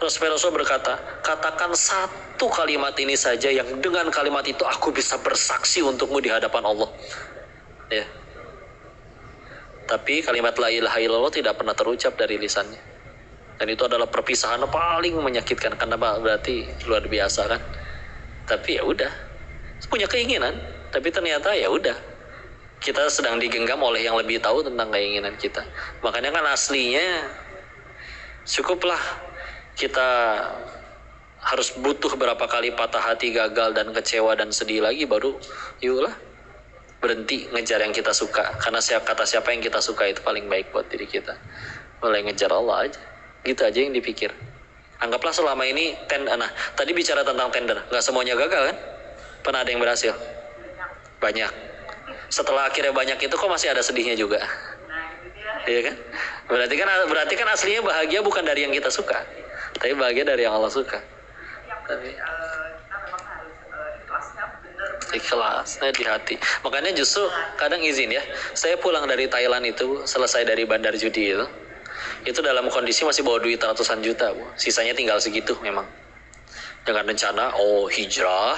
Speaker 1: Rasul berkata, katakan satu kalimat ini saja yang dengan kalimat itu aku bisa bersaksi untukmu di hadapan Allah, ya. Tapi kalimat la ilaha illallah tidak pernah terucap dari lisannya, dan itu adalah perpisahan paling menyakitkan, karena berarti luar biasa kan. Tapi ya udah, punya keinginan, tapi ternyata ya udah, kita sedang digenggam oleh yang lebih tahu tentang keinginan kita. Makanya kan aslinya cukuplah kita harus butuh berapa kali patah hati, gagal dan kecewa dan sedih lagi, baru yuklah berhenti ngejar yang kita suka. Karena kata siapa yang kita suka itu paling baik buat diri kita. Mulai ngejar Allah aja, gitu aja yang dipikir. Anggaplah selama ini tadi bicara tentang tender, nggak semuanya gagal kan? Pernah ada yang berhasil? Banyak. Setelah akhirnya banyak itu kok masih ada sedihnya juga, iya kan? Berarti kan aslinya bahagia bukan dari yang kita suka, tapi bahagia dari yang Allah suka. Tapi ikhlasnya di hati. Makanya justru kadang izin ya, saya pulang dari Thailand itu, selesai dari bandar judi itu dalam kondisi masih bawa duit ratusan juta, Bu. Sisanya tinggal segitu memang. Dengan rencana hijrah,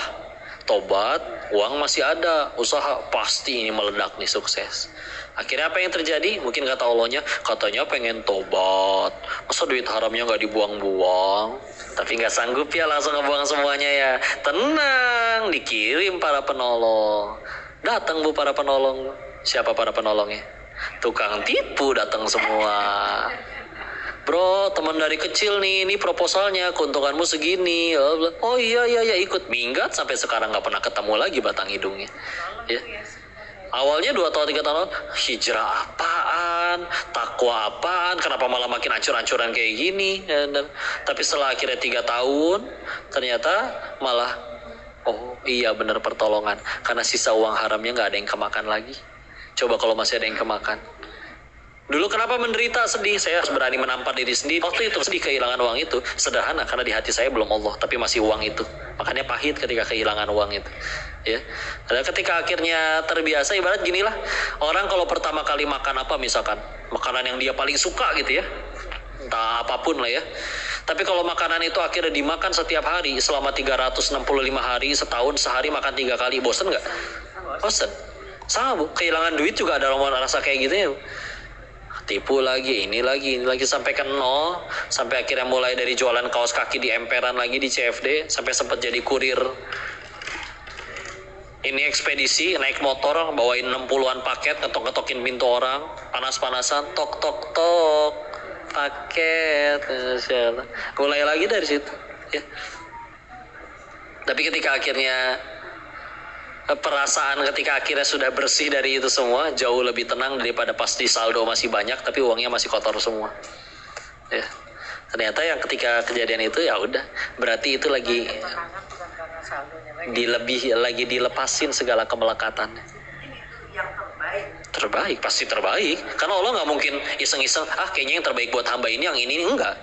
Speaker 1: tobat, uang masih ada, usaha pasti ini meledak nih, sukses. Akhirnya apa yang terjadi? Mungkin kata Allahnya, katanya pengen tobat, masa duit haramnya nggak dibuang-buang, tapi nggak sanggup ya langsung ngebuang semuanya ya. Tenang, dikirim para penolong. Datang Bu para penolong. Siapa para penolongnya? Tukang tipu datang semua. Bro, teman dari kecil nih, ini proposalnya, keuntunganmu segini. Oh iya ikut, minggat sampai sekarang nggak pernah ketemu lagi batang hidungnya, ya. Awalnya 2 atau 3 tahun, hijrah apaan, takwa apaan, kenapa malah makin ancur-ancuran kayak gini, tapi setelah akhirnya 3 tahun, ternyata malah, oh iya benar pertolongan, karena sisa uang haramnya nggak ada yang kemakan lagi. Coba kalau masih ada yang kemakan. Dulu kenapa menderita, sedih, saya harus berani menampar diri sendiri. Waktu itu sedih kehilangan uang itu, sederhana karena di hati saya belum Allah, tapi masih uang itu. Makanya pahit ketika kehilangan uang itu, ya. Dan ketika akhirnya terbiasa, ibarat ginilah, orang kalau pertama kali makan apa misalkan, makanan yang dia paling suka gitu ya, entah apapun lah ya. Tapi kalau makanan itu akhirnya dimakan setiap hari selama 365 hari, setahun, sehari makan 3 kali, bosen nggak? Bosen. Sama Bu, kehilangan duit juga ada rasa kayak gitu ya Bu. Tipu lagi, ini lagi sampai ke nol, sampai akhirnya mulai dari jualan kaos kaki di emperan lagi di CFD, sampai sempat jadi kurir. Ini ekspedisi, naik motor, bawain 60-an paket, ngetok-ngetokin pintu orang, panas-panasan, tok, paket, mulai lagi dari situ, ya. Tapi ketika akhirnya perasaan ketika akhirnya sudah bersih dari itu semua, jauh lebih tenang daripada pas di saldo masih banyak tapi uangnya masih kotor semua, ya. Ternyata yang ketika kejadian itu ya udah, berarti itu lagi lagi dilepasin segala kemelekatan.
Speaker 2: Yang
Speaker 1: Terbaik, pasti terbaik. Karena Allah nggak mungkin iseng-iseng, kayaknya yang terbaik buat hamba ini, yang ini enggak.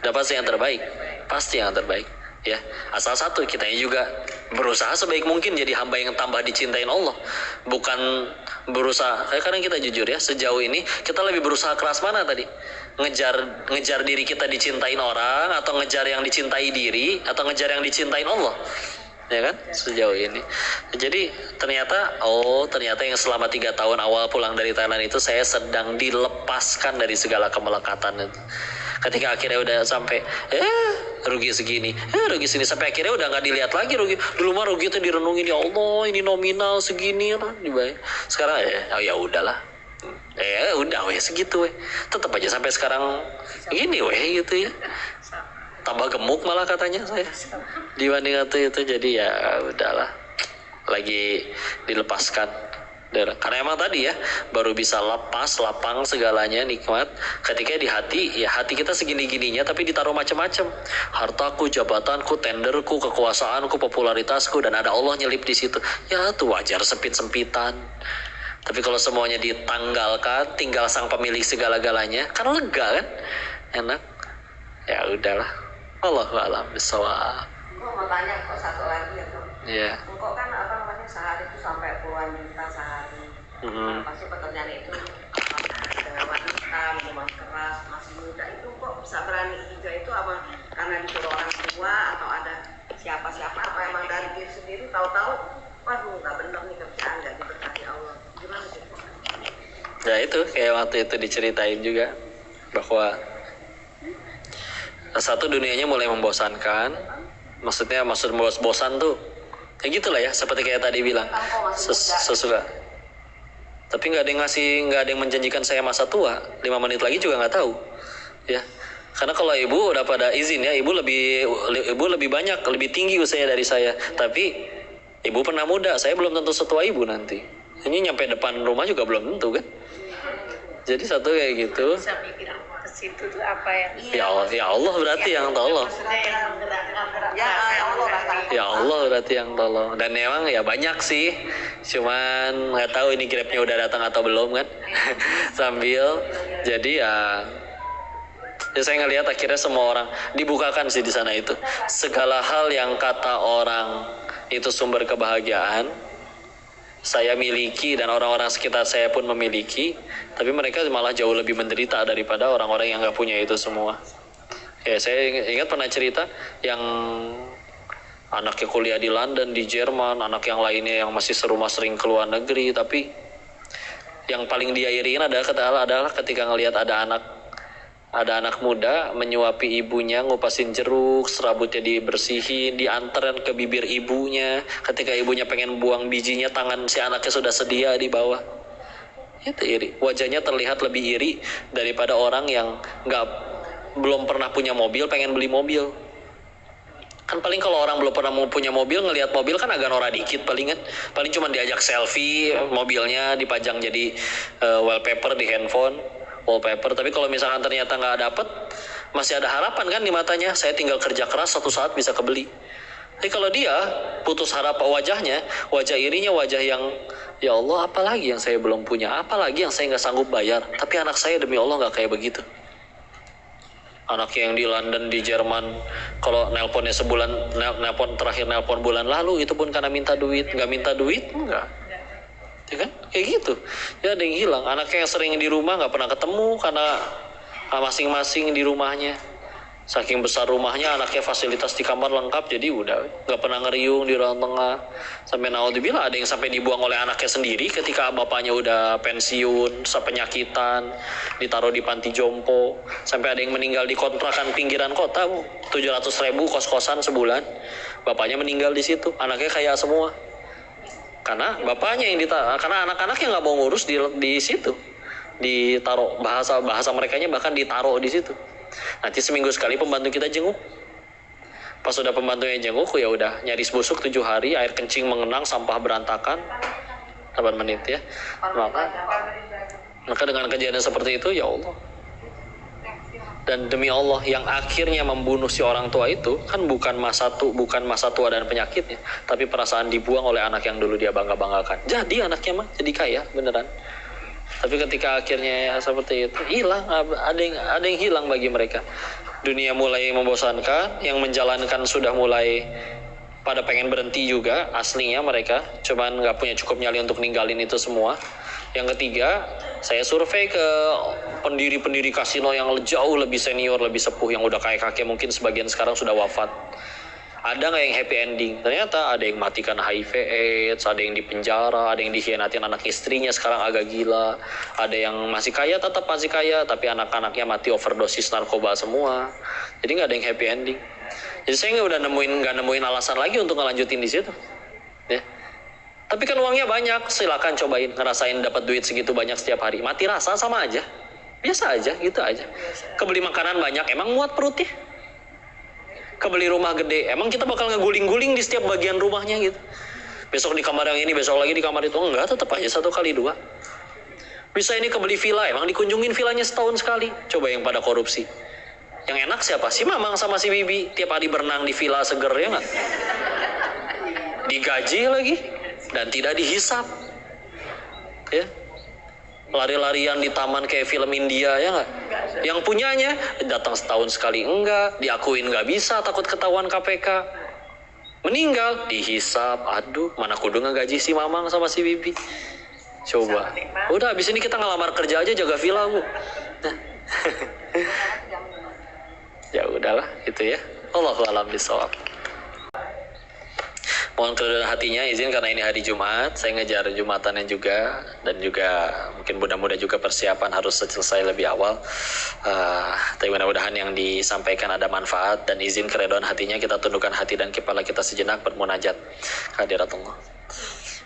Speaker 1: Udah pasti yang terbaik, pasti yang terbaik. Ya, asal satu, kitanya juga berusaha sebaik mungkin jadi hamba yang tambah dicintain Allah. Bukan berusaha, kadang kita jujur ya, sejauh ini kita lebih berusaha keras mana tadi? Ngejar diri kita dicintain orang, atau ngejar yang dicintai diri, atau ngejar yang dicintain Allah. Ya kan, sejauh ini. Jadi ternyata yang selama 3 tahun awal pulang dari Thailand itu saya sedang dilepaskan dari segala kemelekatan itu. Ketika akhirnya udah sampai rugi segini, sampai akhirnya udah nggak dilihat lagi rugi. Dulu mah rugi itu direnungin, ya Allah ini nominal segini dibayar. Sekarang ya udahlah. Udah segitu tetap aja sampai sekarang gini gitu ya. Tambah gemuk malah katanya saya dibanding itu. Jadi ya udahlah, lagi dilepaskan. Karena emang tadi ya baru bisa lapang segalanya nikmat ketika di hati kita segini-gininya tapi ditaruh macam-macam, hartaku, jabatanku, tenderku, kekuasaanku, popularitasku, dan ada Allah nyelip di situ. Ya tuh wajar sempit-sempitan. Tapi kalau semuanya ditanggalkan, tinggal sang pemilik segala-galanya, kan lega kan, enak. Ya udahlah. Allahu a'lam bishawab.
Speaker 2: Kok mau tanya kok satu lagi ya tuh.
Speaker 1: Iya.
Speaker 2: Kok kan sehari itu sampai puluhan juta sehari. Pasti pekerjaan itu dengan wanita, minuman keras, masih muda, itu kok bisa berani juga itu apa karena disuruh orang tua atau ada siapa-siapa, apa emang dari diri sendiri tahu-tahu waduh nggak bener nih kerjaan, nggak diberkati Allah, gimana sih?
Speaker 1: Ya itu kayak waktu itu diceritain juga bahwa satu, dunianya mulai membosankan. Maksud bosan tuh kayak gitulah ya, seperti kayak tadi bilang sesuka. Tapi nggak ada yang menjanjikan saya masa tua, 5 menit lagi juga nggak tahu ya. Karena kalau ibu udah pada izin ya, ibu lebih banyak, lebih tinggi usia dari saya, tapi ibu pernah muda, saya belum tentu setua ibu nanti. Ini nyampe depan rumah juga belum tentu kan. Jadi satu kayak gitu.
Speaker 2: Situ tuh apa
Speaker 1: ya Allah berarti yang tolong. Ya Allah berarti yang tolong. Dan memang ya banyak sih, cuman nggak tahu ini grabnya udah datang atau belum kan. Sambil jadi ya saya ngelihat akhirnya semua orang dibukakan sih di sana itu. Segala hal yang kata orang itu sumber kebahagiaan saya miliki dan orang-orang sekitar saya pun memiliki, tapi mereka malah jauh lebih menderita daripada orang-orang yang nggak punya itu semua. Ya, saya ingat pernah cerita yang anaknya kuliah di London, di Jerman, anak yang lainnya yang masih serumah sering ke luar negeri, tapi yang paling dia iriin adalah ketika ngelihat ada anak muda menyuapi ibunya, ngupasin jeruk, serabutnya dibersihin, diantarin ke bibir ibunya. Ketika ibunya pengen buang bijinya, tangan si anaknya sudah sedia di bawah. Itu iri. Wajahnya terlihat lebih iri daripada orang yang belum pernah punya mobil, pengen beli mobil. Kan paling kalau orang belum pernah mau punya mobil, ngelihat mobil kan agak norak dikit palingan. Paling cuma diajak selfie, mobilnya dipajang jadi wallpaper di handphone. Wallpaper. Tapi kalau misalkan ternyata nggak dapet, masih ada harapan kan di matanya, saya tinggal kerja keras satu saat bisa kebeli. Tapi kalau dia putus harapan, wajah irinya, wajah yang ya Allah, apalagi yang saya belum punya, apalagi yang saya nggak sanggup bayar, tapi anak saya demi Allah nggak kayak begitu. Anaknya yang di London, di Jerman, kalau nelponnya sebulan, terakhir nelpon bulan lalu itu pun karena minta duit. Nggak minta duit enggak, ya kan, kayak gitu ya. Ada yang hilang, anaknya yang sering di rumah nggak pernah ketemu karena masing-masing di rumahnya, saking besar rumahnya, anaknya fasilitas di kamar lengkap, jadi udah nggak pernah ngeriung di ruang tengah. Sampai naudzubillah ada yang sampai dibuang oleh anaknya sendiri ketika bapaknya udah pensiun, penyakitan, ditaruh di panti jompo. Sampai ada yang meninggal di kontrakan pinggiran kota, 700.000 kos-kosan sebulan, bapaknya meninggal di situ, anaknya kaya semua. Karena bapaknya karena anak-anaknya nggak mau ngurus di situ, ditaruh bahasa merekanya bahkan ditaruh di situ. Nanti seminggu sekali pembantu kita jenguk. Pas udah pembantunya jenguk, ya udah nyaris busuk 7 hari, air kencing mengenang, sampah berantakan, 8 menit ya. Maka dengan kejadian seperti itu, ya Allah, Dan demi Allah, yang akhirnya membunuh si orang tua itu kan bukan masa tua dan penyakitnya, tapi perasaan dibuang oleh anak yang dulu dia bangga-banggakan. Jadi anaknya mah jadi kaya beneran. Tapi ketika akhirnya ya seperti itu, hilang, ada yang hilang bagi mereka. Dunia mulai membosankan, yang menjalankan sudah mulai pada pengen berhenti juga aslinya mereka, cuman nggak punya cukup nyali untuk ninggalin itu semua. Yang ketiga, saya survei ke pendiri-pendiri kasino yang jauh lebih senior, lebih sepuh, yang udah kayak kakek, mungkin sebagian sekarang sudah wafat. Ada nggak yang happy ending? Ternyata ada yang matikan HIV/AIDS, ada yang dipenjara, ada yang dikhianatin anak istrinya sekarang agak gila, ada yang masih kaya tetap masih kaya, tapi anak-anaknya mati overdosis narkoba semua. Jadi nggak ada yang happy ending. Jadi saya nggak nemuin alasan lagi untuk ngelanjutin di situ. Ya. Tapi kan uangnya banyak, silakan cobain ngerasain dapat duit segitu banyak setiap hari. Mati rasa sama aja, biasa aja, gitu aja. Kebeli makanan banyak, emang muat perutnya? Kebeli rumah gede, emang kita bakal ngeguling-guling di setiap bagian rumahnya gitu? Besok di kamar yang ini, besok lagi di kamar itu, enggak, tetap aja 1 kali 2. Bisa ini kebeli villa, emang dikunjungin villanya setahun sekali. Coba yang pada korupsi. Yang enak siapa? Si Mamang sama si Bibi, tiap hari berenang di villa seger, ya nggak? Digaji lagi. Dan tidak dihisap, ya, lari-larian di taman kayak film India, ya nggak? Yang punyanya datang setahun sekali enggak, diakuin nggak bisa, takut ketahuan KPK, meninggal dihisap, aduh, mana kudu ngegaji si Mamang sama si Bibi, coba. Udah abis ini kita ngelamar kerja aja jaga villa bu. Ya udahlah, itu ya. Allahu a'lam bishawab. Mohon kerendahan hatinya, izin karena ini hari Jumat, saya ngejar Jumatannya juga, dan juga mungkin mudah-mudahan juga persiapan harus selesai lebih awal. Tapi mudah-mudahan yang disampaikan ada manfaat, dan izin kerendahan hatinya kita tundukkan hati dan kepala kita sejenak bermunajat kehadirat Allah.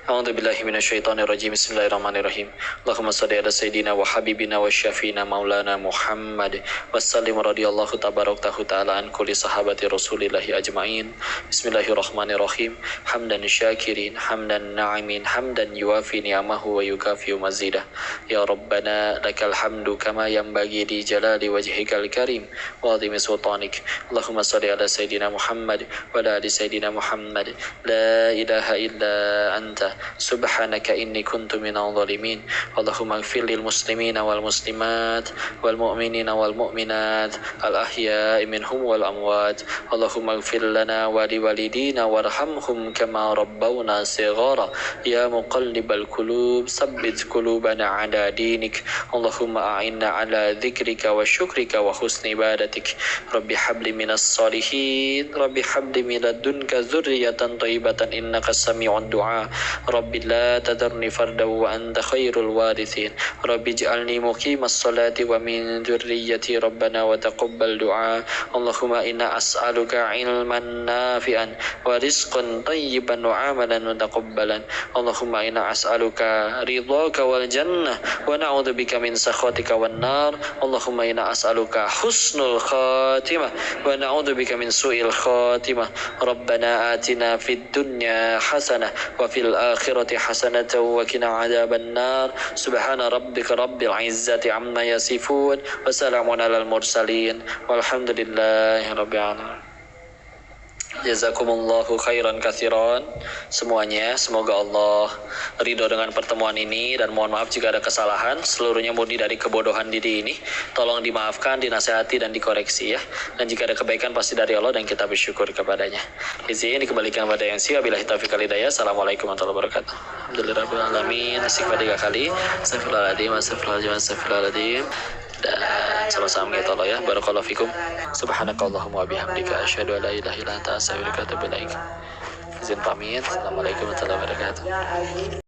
Speaker 1: A'udzu billahi minasyaitonir rajim. Bismillahirrahmanirrahim. Allahumma shalli ala sayidina wa habibina wa syafiina maulana Muhammad wa sallim radhiyallahu tabaraktahu ta'ala an kulli sahabati Rasulillahi ajmain. Bismillahirrahmanirrahim. Hamdan syakirin, hamdan na'imin, hamdan yuwafi ni'amahu wa yukafi mazidah. Ya Rabbana lakal hamdu kama yanbaghi li jalali wajhikal karim wa 'azimi sultanik. Allahumma shalli ala sayidina Muhammad wa ala ali sayidina Muhammad. La ilaha illa anta subhanaka inni kuntu minal zalimin. Allahumma ighfir lil muslimina wal muslimat wal mu'minina wal mu'minat al ahya'i minhum wal amwat. Allahumma ighfir lana wa li walidina warhamhum kama rabbawna shighara. Ya muqallibal qulub tsabbit qulubana ala dinik. Allahumma a'inna ala dzikrika wa syukrika wa husni ibadatik. Rabbi habli minas salihin, Rabbi habli min ladunka dzurriyyatan thayyibatan innaka sami'ud du'a. Rabbi la tadarni farda wa anta khairul warithin. Rabbi ij'alni muqimas salati wa min dzurriyyati rabbana wa taqabbal du'a. Allahumma inna as'aluka ilman nafi'an wa rizqan thayyiban wa amalan mutaqabbalan. Allahumma inna as'aluka ridhaka wal jannah wa na'udzubika min sakhatika wan nar. Allahumma inna as'aluka husnul khatimah wa na'udzubika min su'il khatimah. Rabbana atina fid dunya hasanah wa fil akhirati hasanatan wa qina adzaban nar. Subhana rabbika rabbil izzati amma yasifun wa salamun alal mursalin walhamdulillahi rabbil alamin. Jazakumullahu khairan katsiran semuanya. Semoga Allah ridho dengan pertemuan ini, dan mohon maaf jika ada kesalahan. Seluruhnya murni dari kebodohan diri ini. Tolong dimaafkan, dinasihati dan dikoreksi ya. Dan jika ada kebaikan pasti dari Allah dan kita bersyukur kepadanya. Izin dikembalikan kepada yang siwa. Billahi taufiq wal hidayah. Assalamualaikum warahmatullahi wabarakatuh. Alhamdulillahirabbil alamin. Istighfar 3 kali. Astagfirullahaladzim, astagfirullahaladzim, astagfirullahaladzim. Dan sama-sama kita Allah ya. Barakallahu fikum. Subhanakallahumma wa bihamdika asyhadu an la ilaha illa anta astaghfiruka wa atubu ilaik. Izin pamit. Assalamualaikum warahmatullahi wabarakatuh.